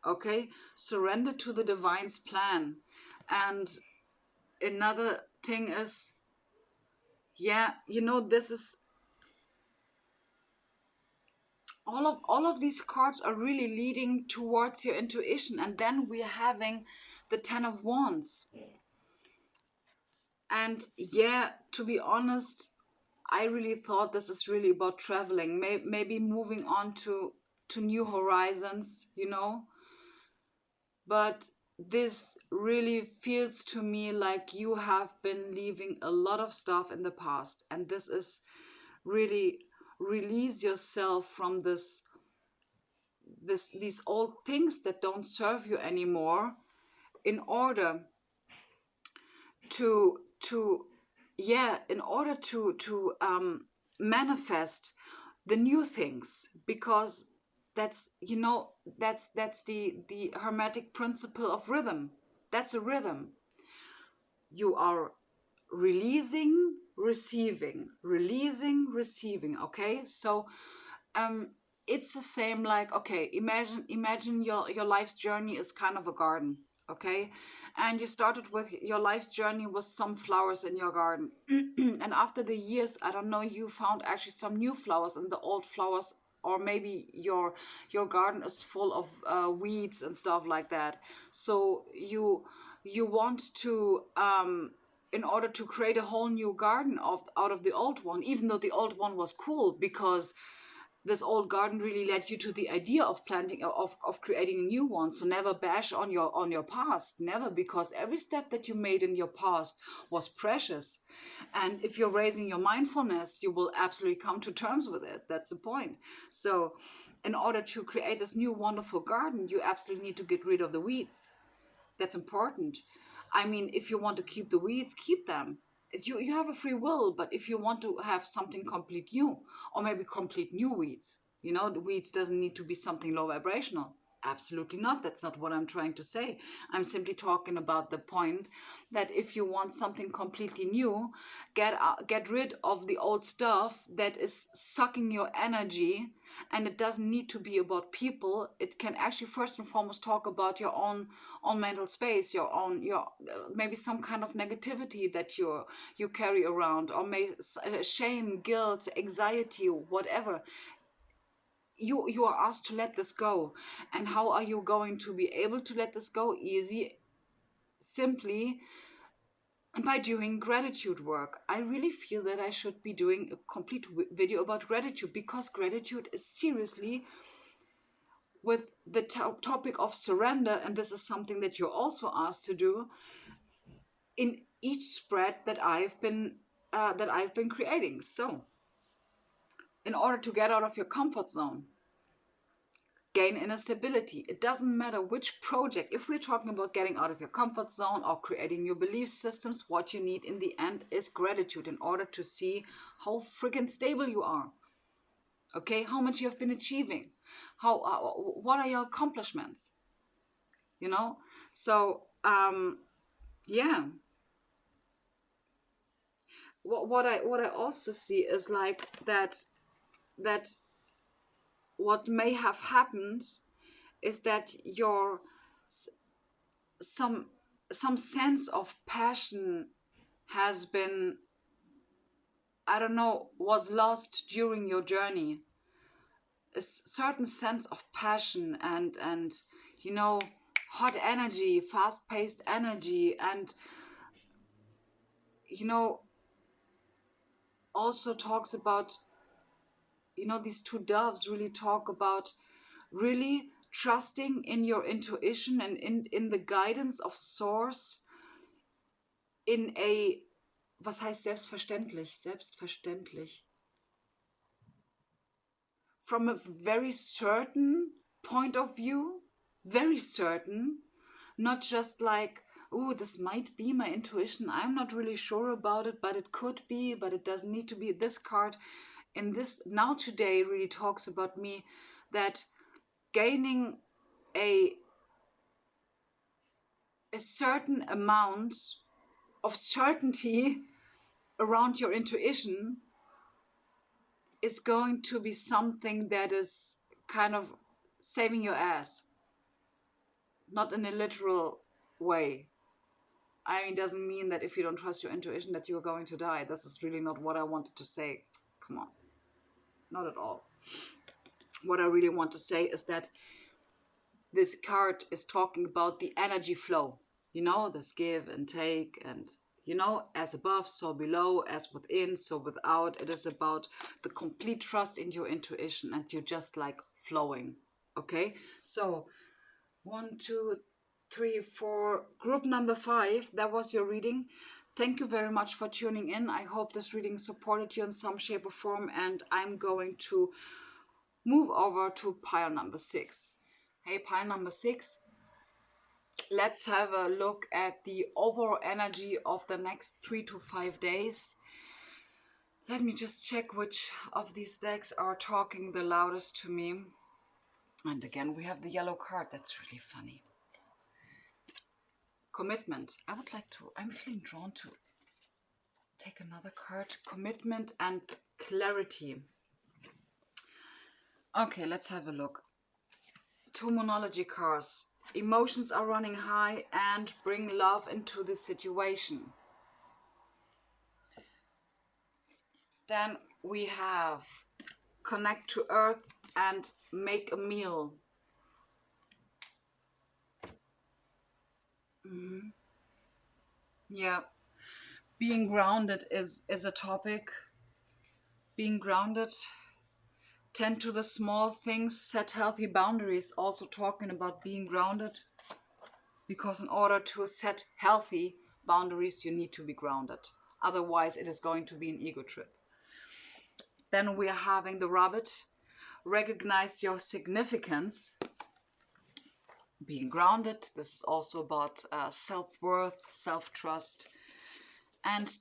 Okay? Surrender to the divine's plan. And another thing is, yeah, you know, this is all of these cards are really leading towards your intuition. And then we're having the Ten of Wands. And yeah, to be honest, I really thought this is really about traveling, maybe moving on to new horizons, you know. But this really feels to me like you have been leaving a lot of stuff in the past, and this is really release yourself from these old things that don't serve you anymore, in order to yeah, in order to manifest the new things. Because that's, you know, that's the hermetic principle of rhythm. That's a rhythm. You are releasing, receiving, releasing, receiving. Okay, so um it's the same, like, okay, imagine your life's journey is kind of a garden. Okay, and you started with your life's journey with some flowers in your garden. And after the years, I don't know, you found actually some new flowers in the old flowers, or maybe your garden is full of weeds and stuff like that. So you want to in order to create a whole new garden out of the old one, even though the old one was cool, because this old garden really led you to the idea of planting, of creating a new one. So never bash on your past, never, because every step that you made in your past was precious. And if you're raising your mindfulness, you will absolutely come to terms with it. That's the point. So in order to create this new wonderful garden, you absolutely need to get rid of the weeds. That's important. I mean, if you want to keep the weeds, keep them. You have a free will, but if you want to have something complete new, or maybe complete new weeds, you know, the weeds doesn't need to be something low vibrational. Absolutely not. That's not what I'm trying to say. I'm simply talking about the point that if you want something completely new, get rid of the old stuff that is sucking your energy. And it doesn't need to be about people. It can actually first and foremost talk about your own mental space, your maybe some kind of negativity that you carry around, or shame, guilt, anxiety, whatever. You are asked to let this go. And how are you going to be able to let this go? Easy, simply by doing gratitude work. I really feel that I should be doing a complete video about gratitude, because gratitude is seriously with the topic of surrender. And this is something that you're also asked to do in each spread that I've been creating. So in order to get out of your comfort zone, gain inner stability. It doesn't matter which project. If we're talking about getting out of your comfort zone or creating new belief systems, what you need in the end is gratitude, in order to see how freaking stable you are. Okay, how much you have been achieving, what are your accomplishments, you know. So yeah, what I also see is like that what may have happened is that your some sense of passion has been, I don't know, was lost during your journey. A certain sense of passion and you know, hot energy, fast-paced energy. And you know, also talks about, you know, these two doves really talk about really trusting in your intuition and in the guidance of source, in a, was heißt selbstverständlich? Selbstverständlich. From a very certain point of view, very certain, not just like, oh, this might be my intuition, I'm not really sure about it, but it could be, but it doesn't need to be. This card in this now today really talks about me, that gaining a certain amount of certainty around your intuition is going to be something that is kind of saving your ass. Not in a literal way. I mean, it doesn't mean that if you don't trust your intuition that you're going to die. This is really not what I wanted to say. Come on. Not at all. What I really want to say is that this card is talking about the energy flow. You know, this give and take, and you know, as above, so below, as within, so without. It is about the complete trust in your intuition, and you're just like flowing. Okay, so 1, 2, 3, 4, group number 5, that was your reading. Thank you very much for tuning in. I hope this reading supported you in some shape or form, and I'm going to move over to pile number 6. Hey, pile number 6, let's have a look at the overall energy of the next 3 to 5 days. Let me just check which of these decks are talking the loudest to me. And again, we have the yellow card. That's really funny. Commitment. I'm feeling drawn to take another card. Commitment and clarity. Okay, let's have a look. 2 monology cards. Emotions are running high and bring love into the situation. Then we have connect to earth and make a meal. Yeah, being grounded is a topic. Being grounded, tend to the small things, set healthy boundaries, also talking about being grounded, because in order to set healthy boundaries you need to be grounded, otherwise it is going to be an ego trip. Then we are having the rabbit, recognize your significance. Being grounded, this is also about self-worth, self-trust. And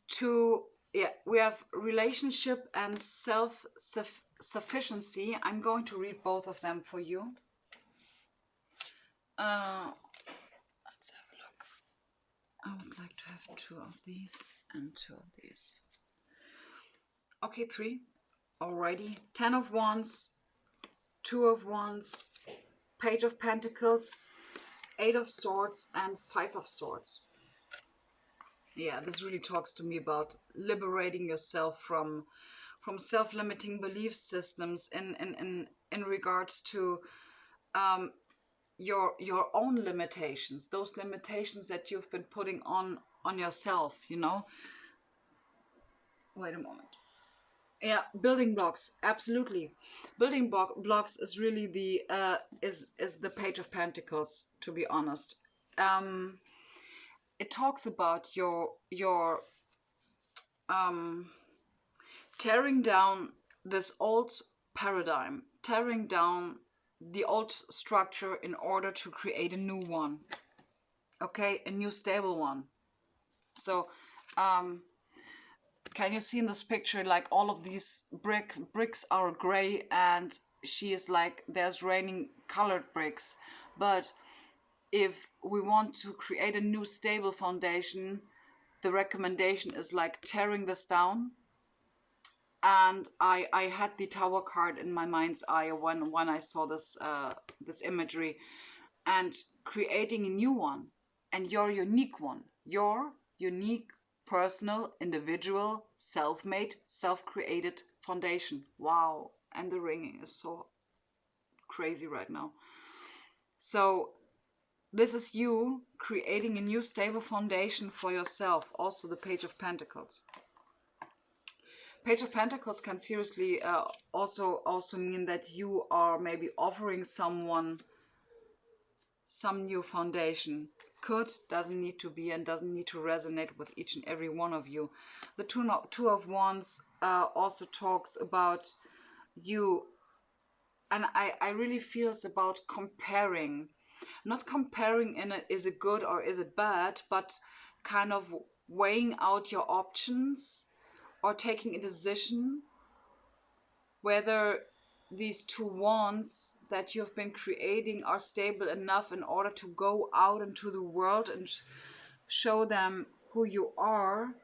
we have relationship and self-sufficiency. I'm going to read both of them for you. Let's have a look. I would like to have 2 of these and 2 of these. Okay, 3 already. 10 of Wands, 2 of Wands, Page of Pentacles, 8 of Swords, and 5 of Swords. Yeah, this really talks to me about liberating yourself from self-limiting belief systems in regards to your own limitations, those limitations that you've been putting on yourself, you know. Wait a moment. Yeah, building blocks, absolutely. Building blocks is really the is the Page of Pentacles, to be honest. It talks about your tearing down this old paradigm, tearing down the old structure in order to create a new one. Okay, a new stable one. So can you see in this picture, like all of these bricks are gray, and she is like, there's raining colored bricks. But if we want to create a new stable foundation, the recommendation is like tearing this down. And I had the Tower card in my mind's eye when I saw this this imagery, and creating a new one, and your unique one, your unique, personal, individual, self-made, self-created foundation. Wow. And the ringing is so crazy right now. So this is you creating a new stable foundation for yourself. Also the Page of Pentacles. Page of Pentacles can seriously also mean that you are maybe offering someone some new foundation. Could, doesn't need to be, and doesn't need to resonate with each and every one of you. The two of Wands also talks about you, and I really feel it's about comparing. Not comparing in it, is it good or is it bad, but kind of weighing out your options or taking a decision whether these 2 wands that you've been creating are stable enough in order to go out into the world and show them who you are.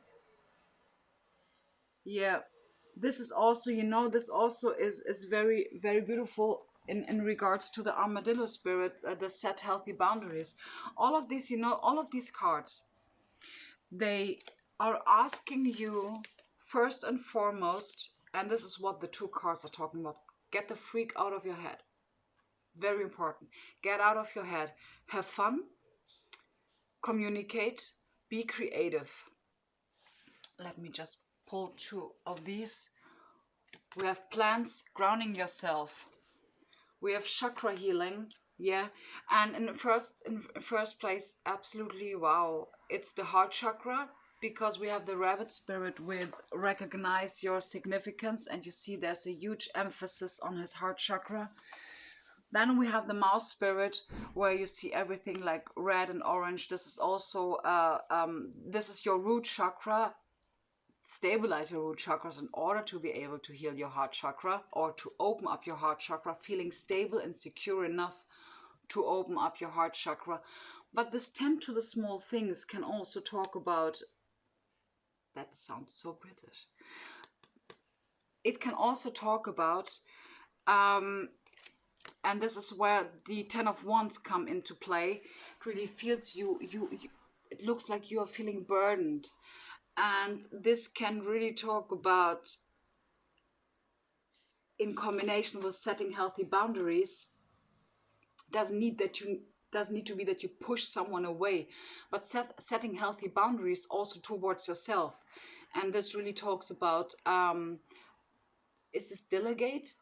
Yeah, this is also, you know, this also is very, very beautiful in regards to the armadillo spirit, the set healthy boundaries. All of this, you know, all of these cards, They are asking you first and foremost, and this is what the two cards are talking about, get the freak out of your head. Very important. Get out of your head. Have fun. Communicate. Be creative. Let me just pull two of these. We have plants, grounding yourself. We have chakra healing. Yeah, and in first place, absolutely wow, it's the heart chakra, because we have the rabbit spirit with recognize your significance, and you see there's a huge emphasis on his heart chakra. Then we have the mouse spirit, where you see everything like red and orange. This is also this is your root chakra. Stabilize your root chakras in order to be able to heal your heart chakra, or to open up your heart chakra, feeling stable and secure enough to open up your heart chakra. But this tend to the small things can also talk about, that sounds so British, it can also talk about and this is where the 10 of Wands come into play. It really feels you it looks like you are feeling burdened, and this can really talk about, in combination with setting healthy boundaries, doesn't need to be that you push someone away, but setting healthy boundaries also towards yourself. And this really talks about is this delegate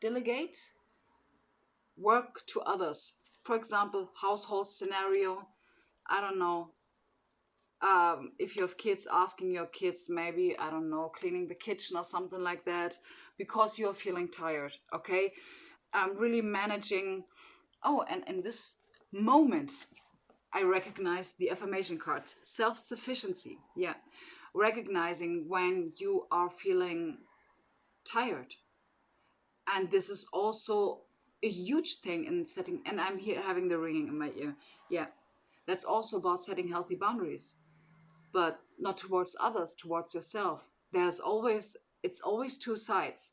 work to others. For example, household scenario, I don't know, if you have kids, asking your kids, maybe, I don't know, cleaning the kitchen or something like that, because you're feeling tired. Okay, really managing. Oh, and in this moment, I recognize the affirmation cards. Self-sufficiency. Yeah. Recognizing when you are feeling tired. And this is also a huge thing in setting, and I'm here having the ringing in my ear. Yeah. That's also about setting healthy boundaries, but not towards others, towards yourself. It's always two sides.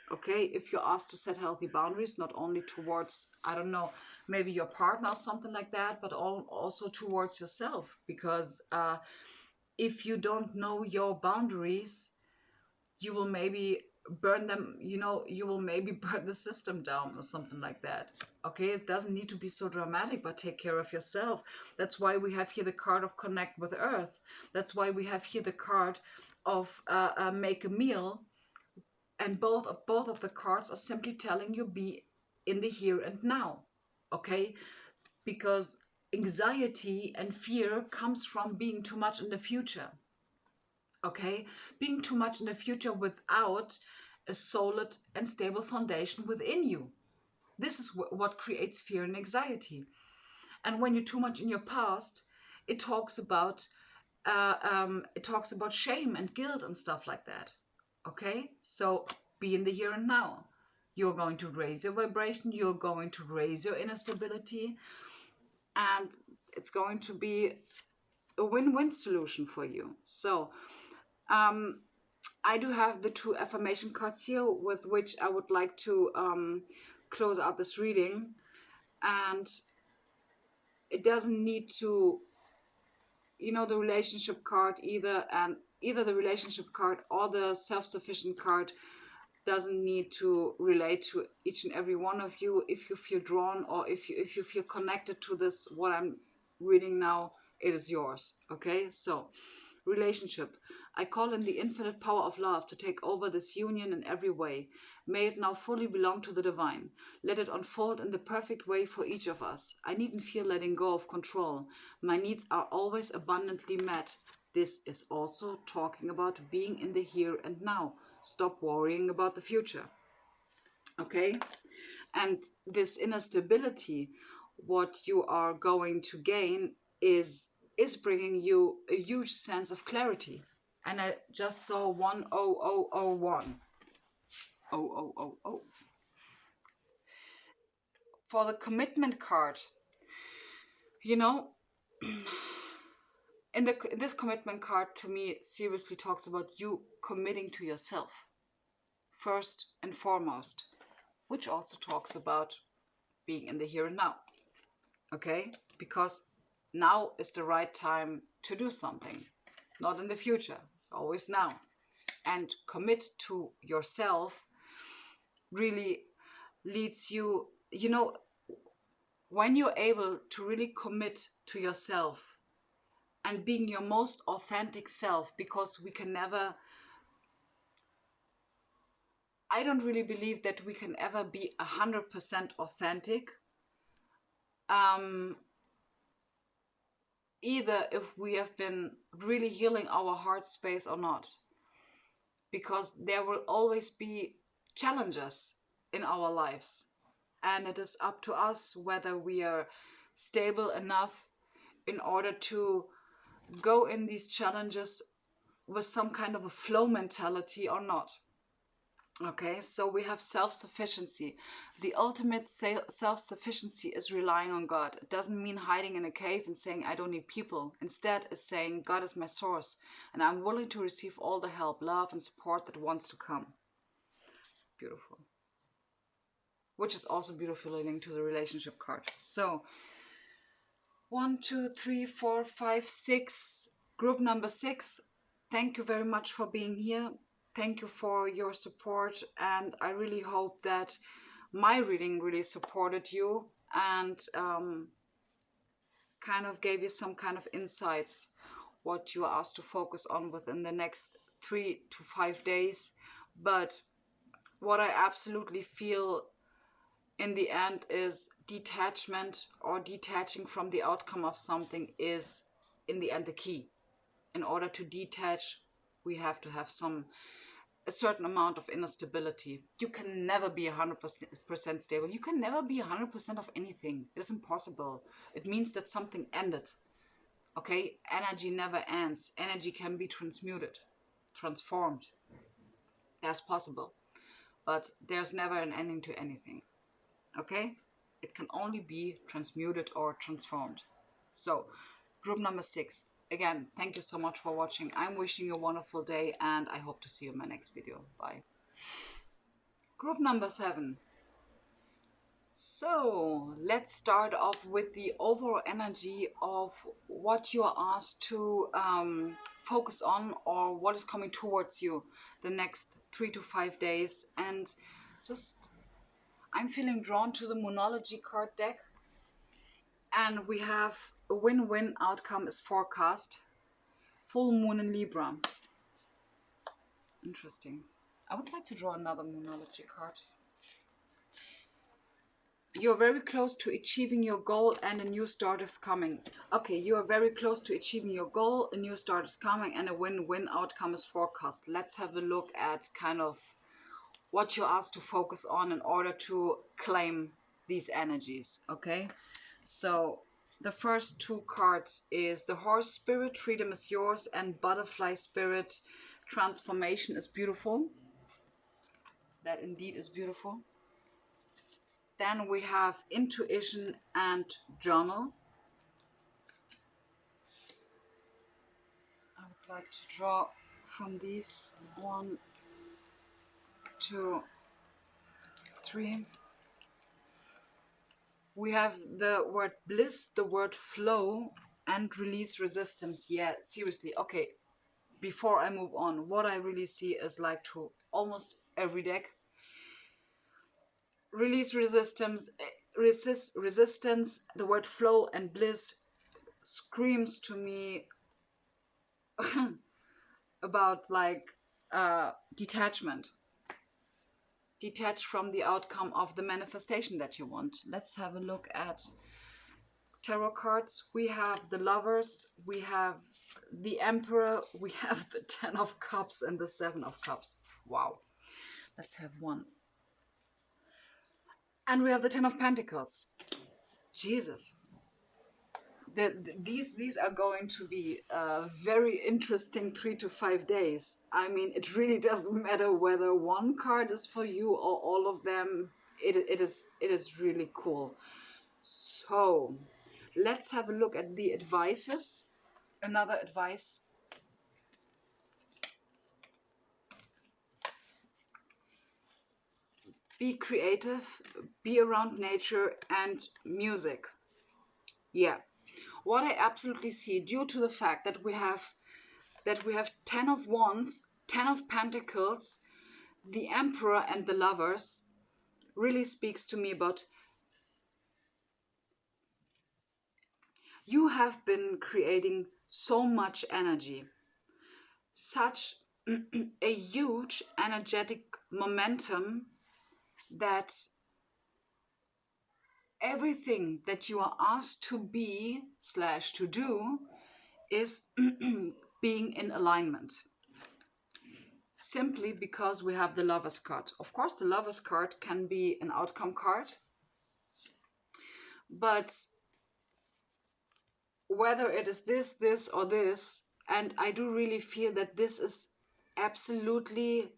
Okay, if you're asked to set healthy boundaries, not only towards, I don't know, maybe your partner or something like that, but also towards yourself. Because if you don't know your boundaries, you will maybe burn them, you will maybe burn the system down or something like that. Okay, it doesn't need to be so dramatic, but take care of yourself. That's why we have here the card of connect with earth. That's why we have here the card of make a meal. And both of the cards are simply telling you, be in the here and now. Okay, because anxiety and fear comes from being too much in the future. Okay, being too much in the future without a solid and stable foundation within you. This is what creates fear and anxiety. And when you're too much in your past, it talks about shame and guilt and stuff like that. Okay, so be in the here and now. You're going to raise your vibration. You're going to raise your inner stability, and it's going to be a win-win solution for you. So I do have the two affirmation cards here with which I would like to close out this reading. And it doesn't need to, the relationship card either, and either the relationship card or the self-sufficient card doesn't need to relate to each and every one of you. If you feel drawn, or if you feel connected to this, what I'm reading now, it is yours. Okay, so relationship. I call in the infinite power of love to take over this union in every way. May it now fully belong to the divine. Let it unfold in the perfect way for each of us. I needn't fear letting go of control. My needs are always abundantly met. This is also talking about being in the here and now. Stop worrying about the future. Okay? And this inner stability, what you are going to gain is bringing you a huge sense of clarity. And I just saw 10001. 0000. For the commitment card, in this commitment card, to me, seriously talks about you committing to yourself first and foremost, which also talks about being in the here and now. Okay? Because now is the right time to do something. not in the future. It's always now. And commit to yourself really leads you, you know, when you're able to really commit to yourself and being your most authentic self, because we can never, I don't really believe that we can ever be 100% authentic, either if we have been really healing our heart space or not, because there will always be challenges in our lives, and it is up to us whether we are stable enough in order to go in these challenges with some kind of a flow mentality or not. Okay, so we have self-sufficiency. The ultimate self-sufficiency is relying on God. It doesn't mean hiding in a cave and saying, I don't need people. Instead, it's saying, God is my source, and I'm willing to receive all the help, love, and support that wants to come. Beautiful. Which is also beautifully linked to the relationship card. So, 1, 2, 3, 4, 5, 6. Group number 6. Thank you very much for being here. Thank you for your support, and I really hope that my reading really supported you and kind of gave you some kind of insights what you are asked to focus on within the next 3 to 5 days. But what I absolutely feel in the end is detachment, or detaching from the outcome of something, is in the end the key. In order to detach, we have to have a certain amount of inner stability. You can never be 100% stable. You can never be 100% of anything. It is impossible. It means that something ended. Okay? Energy never ends. Energy can be transmuted, transformed. That's possible. But there's never an ending to anything. Okay? It can only be transmuted or transformed. So, group number 6. Again, thank you so much for watching. I'm wishing you a wonderful day, and I hope to see you in my next video. Bye. Group number 7. So let's start off with the overall energy of what you are asked to focus on, or what is coming towards you the next 3 to 5 days. And just, I'm feeling drawn to the Moonology card deck. And we have a win-win outcome is forecast. Full moon in Libra. Interesting. I would like to draw another Moonology card. You're very close to achieving your goal, and a new start is coming. Okay, you are very close to achieving your goal, a new start is coming, and a win-win outcome is forecast. Let's have a look at kind of what you're asked to focus on in order to claim these energies, okay? So the first 2 cards is the Horse Spirit, freedom is yours, and Butterfly Spirit, transformation is beautiful. That indeed is beautiful. Then we have intuition and journal. I would like to draw from these 1, 2, 3. We have the word bliss, the word flow, and release resistance. Yeah, seriously. Okay, before I move on, what I really see is like to almost every deck. Release resistance, resistance, the word flow and bliss screams to me about like detachment. Detach from the outcome of the manifestation that you want. Let's have a look at tarot cards. We have the Lovers, we have the Emperor, we have the 10 of Cups and the 7 of Cups. Wow. Let's have one. And we have the 10 of Pentacles. Jesus. These are going to be very interesting 3 to 5 days. I mean, it really doesn't matter whether one card is for you or all of them. It is really cool. So let's have a look at the advices. Another advice. Be creative, be around nature and music. Yeah. What I absolutely see, due to the fact that we have that we have 10 of Wands, 10 of Pentacles, the Emperor and the Lovers really speaks to me about you have been creating so much energy, such a huge energetic momentum that everything that you are asked to be / to do is being in alignment. Simply because we have the Lover's card. Of course, the Lover's card can be an outcome card, but whether it is this, or this, and I do really feel that this is absolutely,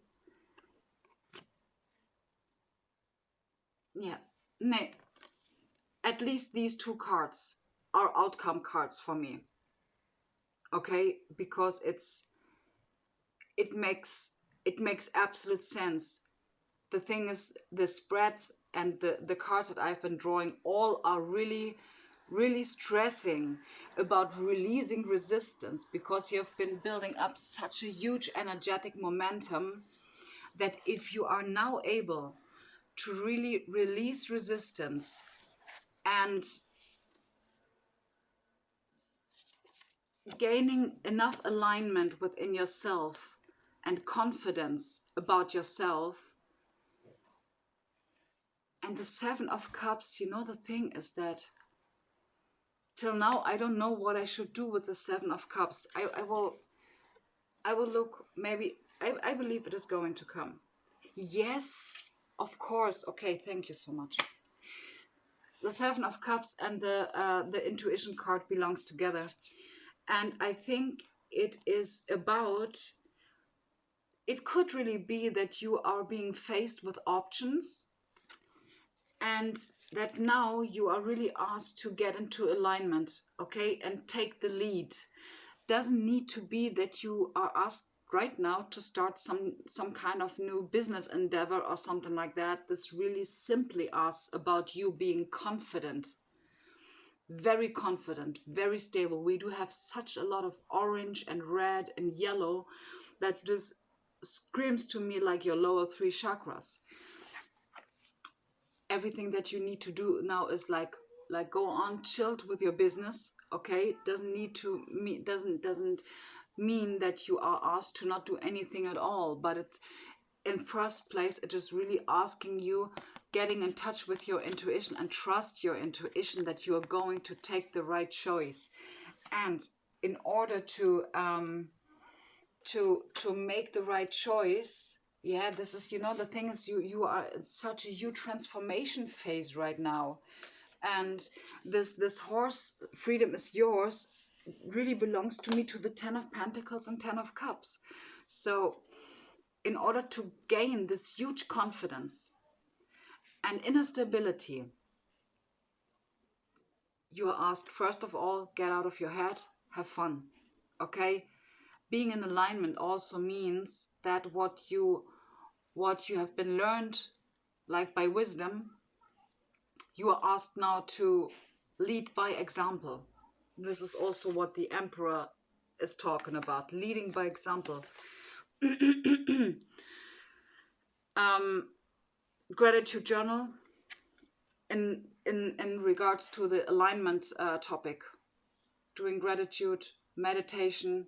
yeah, at least these two cards are outcome cards for me. Okay, because it makes absolute sense. The thing is, the spread and the cards that I've been drawing all are really stressing about releasing resistance, because you have been building up such a huge energetic momentum that if you are now able to really release resistance and gaining enough alignment within yourself and confidence about yourself. And the Seven of Cups, you know, the thing is that till now I don't know what I should do with the Seven of Cups. I will look, maybe I believe it is going to come. Yes, of course. Okay, thank you so much. The Seven of Cups and the intuition card belongs together. And I think it is about, it could really be that you are being faced with options and that now you are really asked to get into alignment, okay, and take the lead. Doesn't need to be that you are asked right now to start some kind of new business endeavor or something like that. This really simply asks about you being confident, very stable. We do have such a lot of orange and red and yellow that this screams to me like your lower 3 chakras. Everything that you need to do now is like go on chilled with your business, okay? Doesn't need to doesn't mean that you are asked to not do anything at all, but it's, in first place, it is really asking you, getting in touch with your intuition and trust your intuition that you are going to take the right choice. And in order to make the right choice, yeah, this is, you know, the thing is you are in such a huge transformation phase right now. And this horse, freedom is yours, really belongs to me, to the 10 of Pentacles and 10 of Cups. So in order to gain this huge confidence and inner stability, you are asked, first of all, get out of your head, have fun, okay? Being in alignment also means that what you have been learned, like by wisdom, you are asked now to lead by example. This is also what the Emperor is talking about, leading by example. Gratitude journal in regards to the alignment topic, doing gratitude, meditation,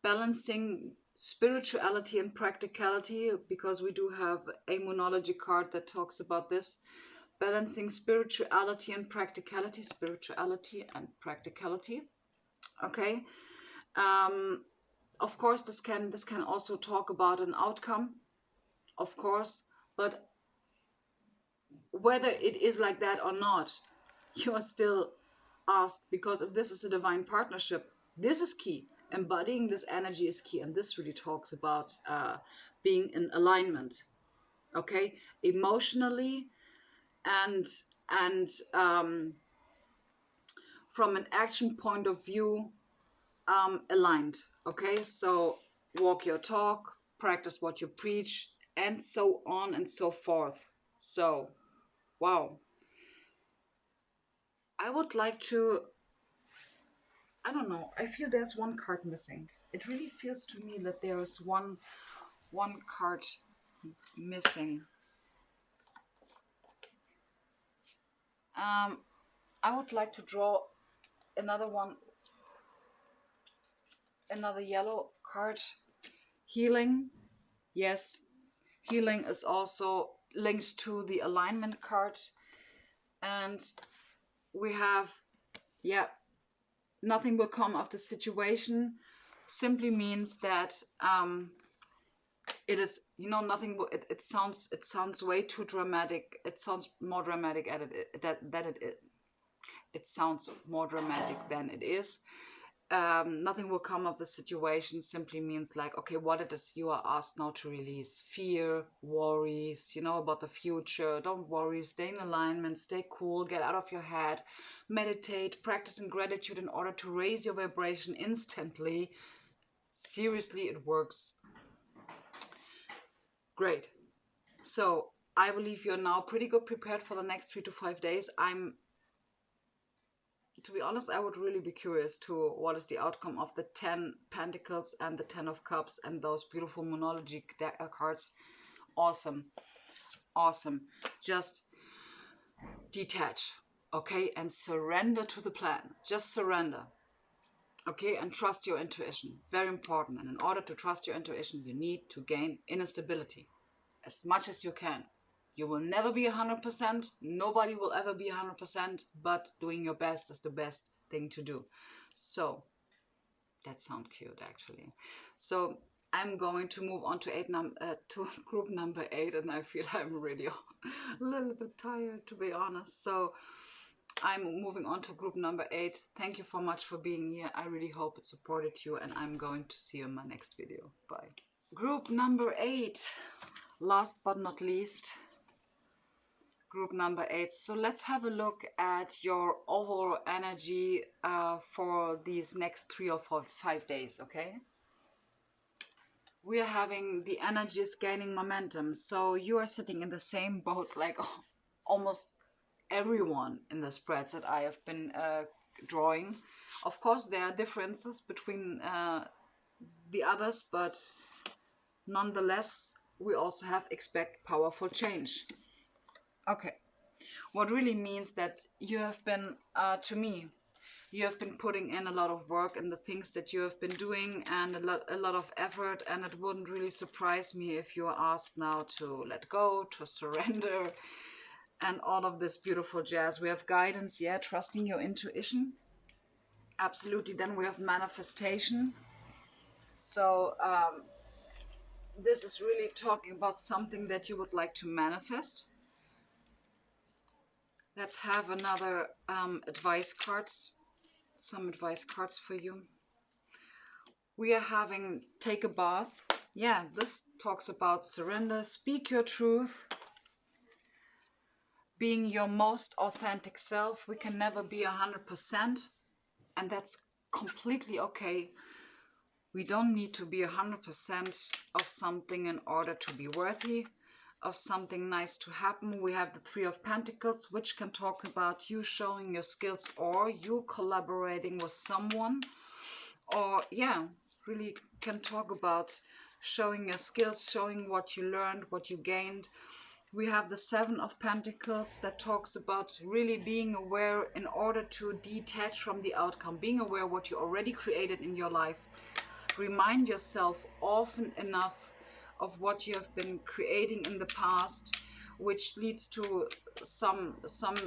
balancing spirituality and practicality, because we do have a monology card that talks about this, balancing spirituality and practicality, okay. Of course, this can also talk about an outcome, of course, but whether it is like that or not, you are still asked, because if this is a divine partnership, this is key. Embodying this energy is key, and this really talks about being in alignment, okay, emotionally and from an action point of view, aligned, okay. So walk your talk, practice what you preach, and so on and so forth. So wow, I would like to, I don't know, I feel there's one card missing. it really feels to me that there is one card missing. I would like to draw another one, another yellow card. Healing. Yes, healing is also linked to the alignment card. And we have, yeah, nothing will come of the situation. Simply means that it is, you know, nothing will, it sounds way too dramatic. It sounds more dramatic at it that it sounds more dramatic than it is. Nothing will come of the situation simply means like, okay, what it is you are asked now to release: fear, worries, you know, about the future. Don't worry, stay in alignment, stay cool, get out of your head, meditate, practicing gratitude in order to raise your vibration instantly. Seriously, it works great. So I believe you're now pretty good prepared for the next 3 to 5 days. To be honest, I would really be curious to what is the outcome of the 10 Pentacles and the 10 of Cups and those beautiful monology cards. Awesome. Awesome. Just detach, okay? And surrender to the plan. Just surrender, okay? And trust your intuition. Very important. And in order to trust your intuition, you need to gain inner stability as much as you can. You will never be 100%. Nobody will ever be 100%, but doing your best is the best thing to do. So, that sounds cute actually. So, I'm going to move on to group number 8, and I feel I'm really a little bit tired, to be honest. So, I'm moving on to group number 8. Thank you so much for being here. I really hope it supported you, and I'm going to see you in my next video. Bye. Group number 8. Last but not least, group number 8. So let's have a look at your overall energy for these next 3 or 5 days, okay? We are having the energy is gaining momentum. So you are sitting in the same boat like almost everyone in the spreads that I have been drawing. Of course, there are differences between the others, but nonetheless, we also have expect powerful change. Okay. What really means that you have been, to me, you have been putting in a lot of work in the things that you have been doing and a lot of effort, and it wouldn't really surprise me if you are asked now to let go, to surrender, and all of this beautiful jazz. We have guidance, yeah, trusting your intuition. Absolutely. Then we have manifestation. So this is really talking about something that you would like to manifest. Let's have another advice cards. Some advice cards for you. We are having take a bath. Yeah, this talks about surrender, speak your truth, being your most authentic self. We can never be 100%, and that's completely okay. We don't need to be 100% of something in order to be worthy of something nice to happen. We have the 3 of Pentacles, which can talk about you showing your skills or you collaborating with someone, or yeah, really can talk about showing your skills, showing what you learned, what you gained. We have the 7 of Pentacles that talks about really being aware in order to detach from the outcome, being aware what you already created in your life. Remind yourself often enough of what you have been creating in the past, which leads to some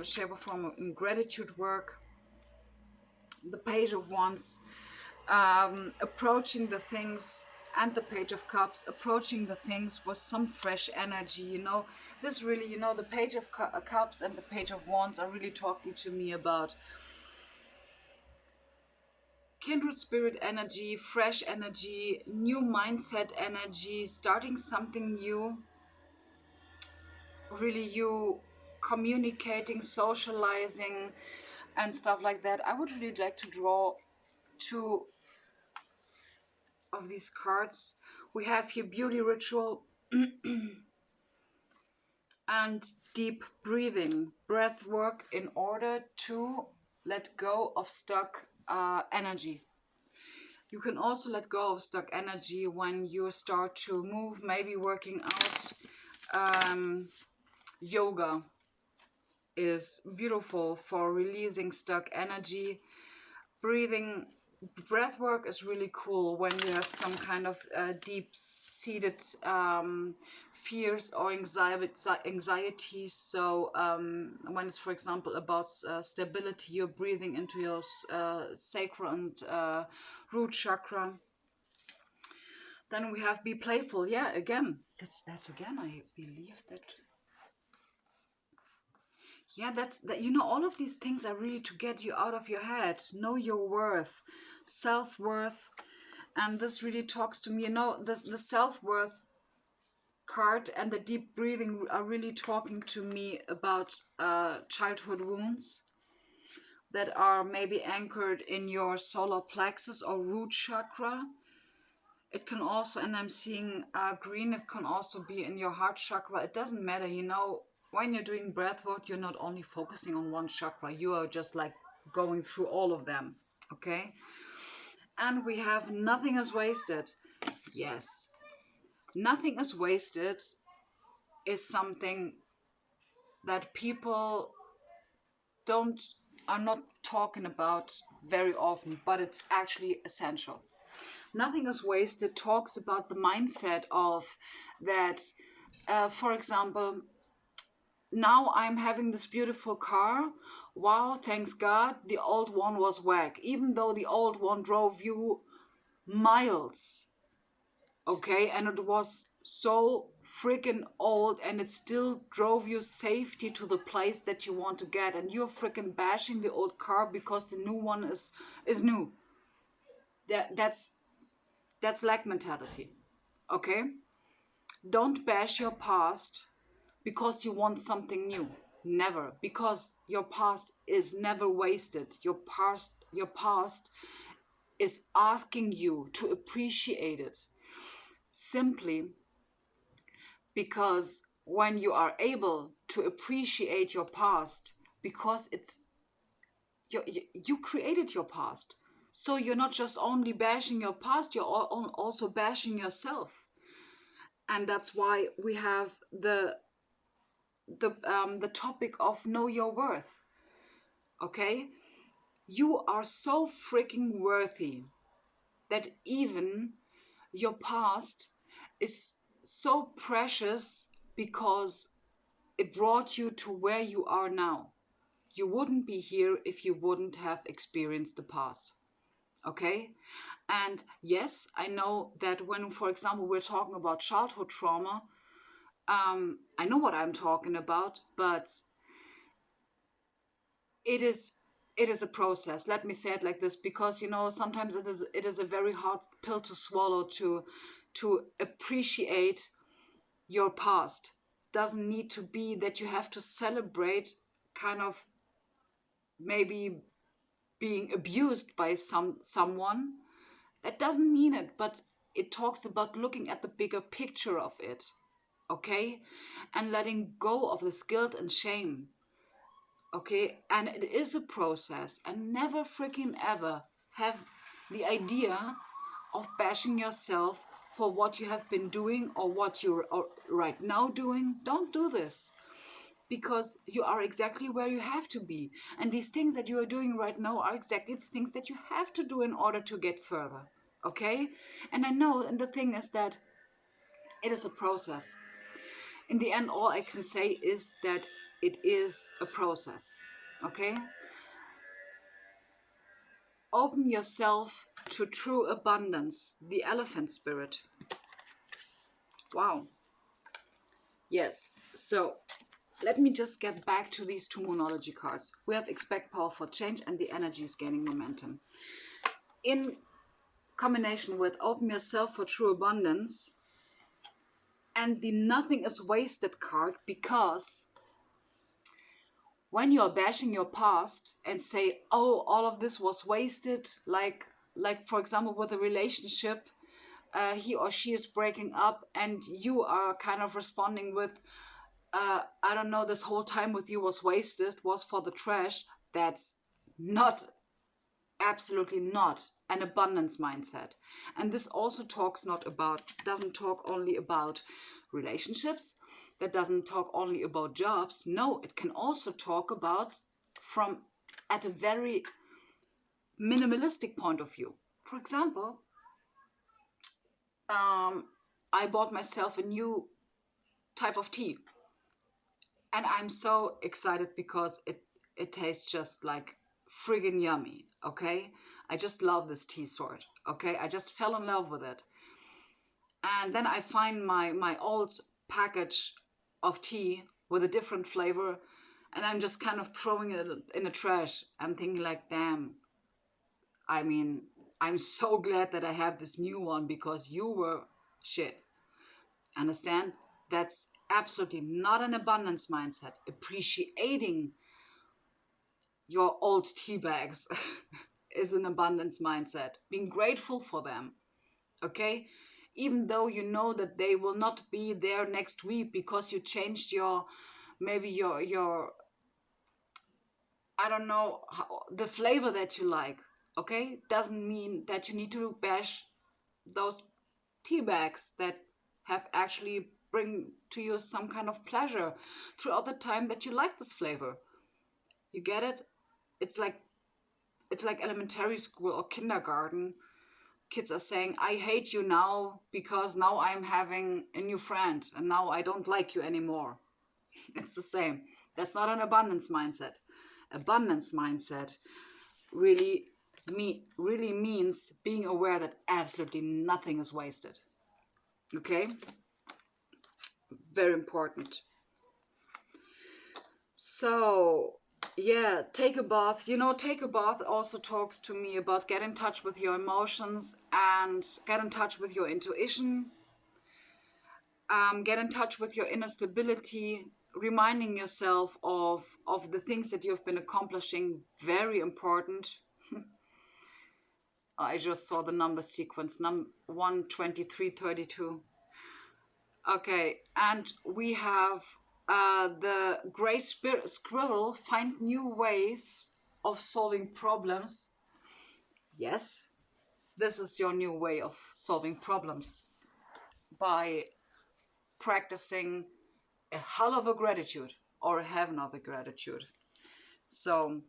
shape or form of gratitude work. The Page of Wands, approaching the things, and the Page of Cups, approaching the things with some fresh energy. You know, this really, you know, the Page of Cups and the Page of Wands are really talking to me about kindred spirit energy, fresh energy, new mindset energy, starting something new. Really, you communicating, socializing, and stuff like that. I would really like to draw 2 of these cards. We have here beauty ritual and deep breathing, breath work in order to let go of stuck energy. You can also let go of stuck energy when you start to move, maybe working out. Yoga is beautiful for releasing stuck energy. Breathing, breath work is really cool when you have some kind of deep-seated fears or anxiety. So when it's, for example, about stability, you're breathing into your sacral and root chakra. Then we have be playful. Yeah, again, that's again, I believe that. Yeah, that's that. You know, all of these things are really to get you out of your head. Know your worth, self-worth, and this really talks to me. You know, the self-worth card and the deep breathing are really talking to me about childhood wounds that are maybe anchored in your solar plexus or root chakra. It can also, and I'm seeing green, it can also be in your heart chakra. It doesn't matter, you know, when you're doing breath work, you're not only focusing on one chakra, you are just like going through all of them, okay? And we have nothing is wasted. Yes, nothing is wasted is something that people don't are not talking about very often, but it's actually essential. Nothing is wasted talks about the mindset of that, for example, now I'm having this beautiful car. Wow, thanks God, the old one was whack. Even though the old one drove you miles, okay, and it was so freaking old and it still drove you safety to the place that you want to get, and you're freaking bashing the old car because the new one is new. That's lack mentality, okay? Don't bash your past because you want something new. Never, because your past is never wasted. Your past is asking you to appreciate it. Simply because when you are able to appreciate your past, because you created your past. So you're not just only bashing your past, you're also bashing yourself. And that's why we have the topic of know your worth. Okay, you are so freaking worthy that even your past is so precious because it brought you to where you are now. You wouldn't be here if you wouldn't have experienced the past. Okay, and yes, I know that when, for example, we're talking about childhood trauma, I know what I'm talking about, but it is a process. Let me say it like this, because you know sometimes it is a very hard pill to swallow to appreciate your past. Doesn't need to be that you have to celebrate kind of maybe being abused by someone. That doesn't mean it, but it talks about looking at the bigger picture of it, okay, and letting go of this guilt and shame. Okay, and it is a process, and never freaking ever have the idea of bashing yourself for what you have been doing or what you're right now doing. Don't do this, because you are exactly where you have to be, and these things that you are doing right now are exactly the things that you have to do in order to get further. Okay, and I know, and the thing is that it is a process. In the end, all I can say is that it is a process. Okay, open yourself to true abundance, the elephant spirit. Wow. Yes. So let me just get back to these two Moonology cards. We have expect powerful change and the energy is gaining momentum. In combination with open yourself for true abundance and the nothing is wasted card, because when you're bashing your past and say, oh, all of this was wasted, like for example with a relationship, he or she is breaking up and you are kind of responding with, I don't know, this whole time with you was wasted, was for the trash. That's not absolutely not an abundance mindset. And this also doesn't talk only about relationships, that doesn't talk only about jobs. No, it can also talk about from at a very minimalistic point of view. For example, I bought myself a new type of tea, and I'm so excited because it tastes just like friggin' yummy. Okay, I just love this tea sort. Okay, I just fell in love with it, and then I find my old package of tea with a different flavor, and I'm just kind of throwing it in the trash. I'm thinking like, damn. I mean, I'm so glad that I have this new one because you were shit. Understand? That's absolutely not an abundance mindset. Appreciating your old tea bags is an abundance mindset. Being grateful for them, okay? Even though you know that they will not be there next week because you changed maybe your I don't know, the flavor that you like, okay? Doesn't mean that you need to bash those tea bags that have actually bring to you some kind of pleasure throughout the time that you like this flavor. You get it? It's like elementary school or kindergarten. Kids are saying, I hate you now because now I'm having a new friend and now I don't like you anymore. It's the same. That's not an abundance mindset. Abundance mindset really really means being aware that absolutely nothing is wasted. Okay? Very important. So, yeah, take a bath. Take a bath also talks to me about get in touch with your emotions and get in touch with your intuition. Get in touch with your inner stability, reminding yourself of the things that you've been accomplishing. Very important. I just saw the number sequence, number 12332. Okay, and we have the gray squirrel find new ways of solving problems. Yes, this is your new way of solving problems by practicing a hell of a gratitude or a heaven of a gratitude. So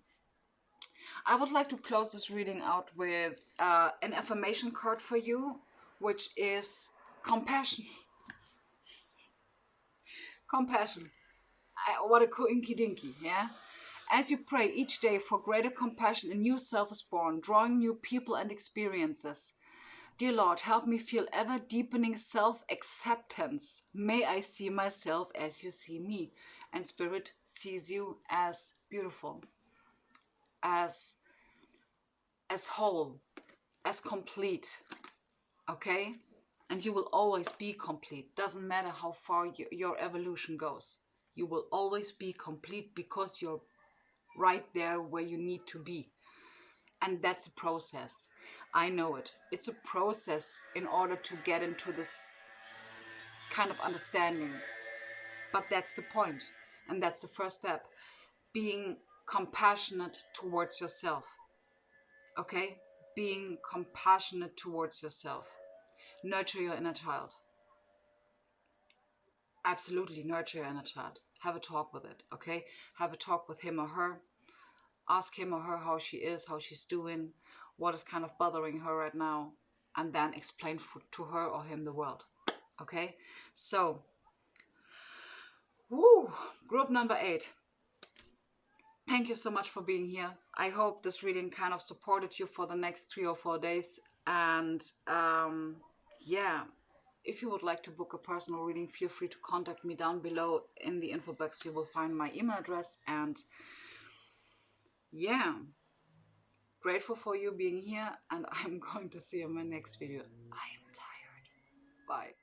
I would like to close this reading out with an affirmation card for you, which is compassion. Compassion. What a coinky dinky, yeah? As you pray each day for greater compassion, a new self is born, drawing new people and experiences. Dear Lord, help me feel ever deepening self-acceptance. May I see myself as you see me, and Spirit sees you as beautiful, as whole, as complete, okay? And you will always be complete. Doesn't matter how far your evolution goes. You will always be complete because you're right there where you need to be. And that's a process. I know it. It's a process in order to get into this kind of understanding. But that's the point. And that's the first step. Being compassionate towards yourself. Okay? Being compassionate towards yourself. Nurture your inner child. Absolutely nurture your inner child. Have a talk with it. Okay? Have a talk with him or her. Ask him or her how she is, how she's doing, what is kind of bothering her right now, and then explain to her or him the world. Okay? So, group number 8. Thank you so much for being here. I hope this reading kind of supported you for the next 3 or 4 days. And yeah, if you would like to book a personal reading, feel free to contact me down below in the info box. You will find my email address. And yeah, grateful for you being here, and I'm going to see you in my next video. I am tired. Bye.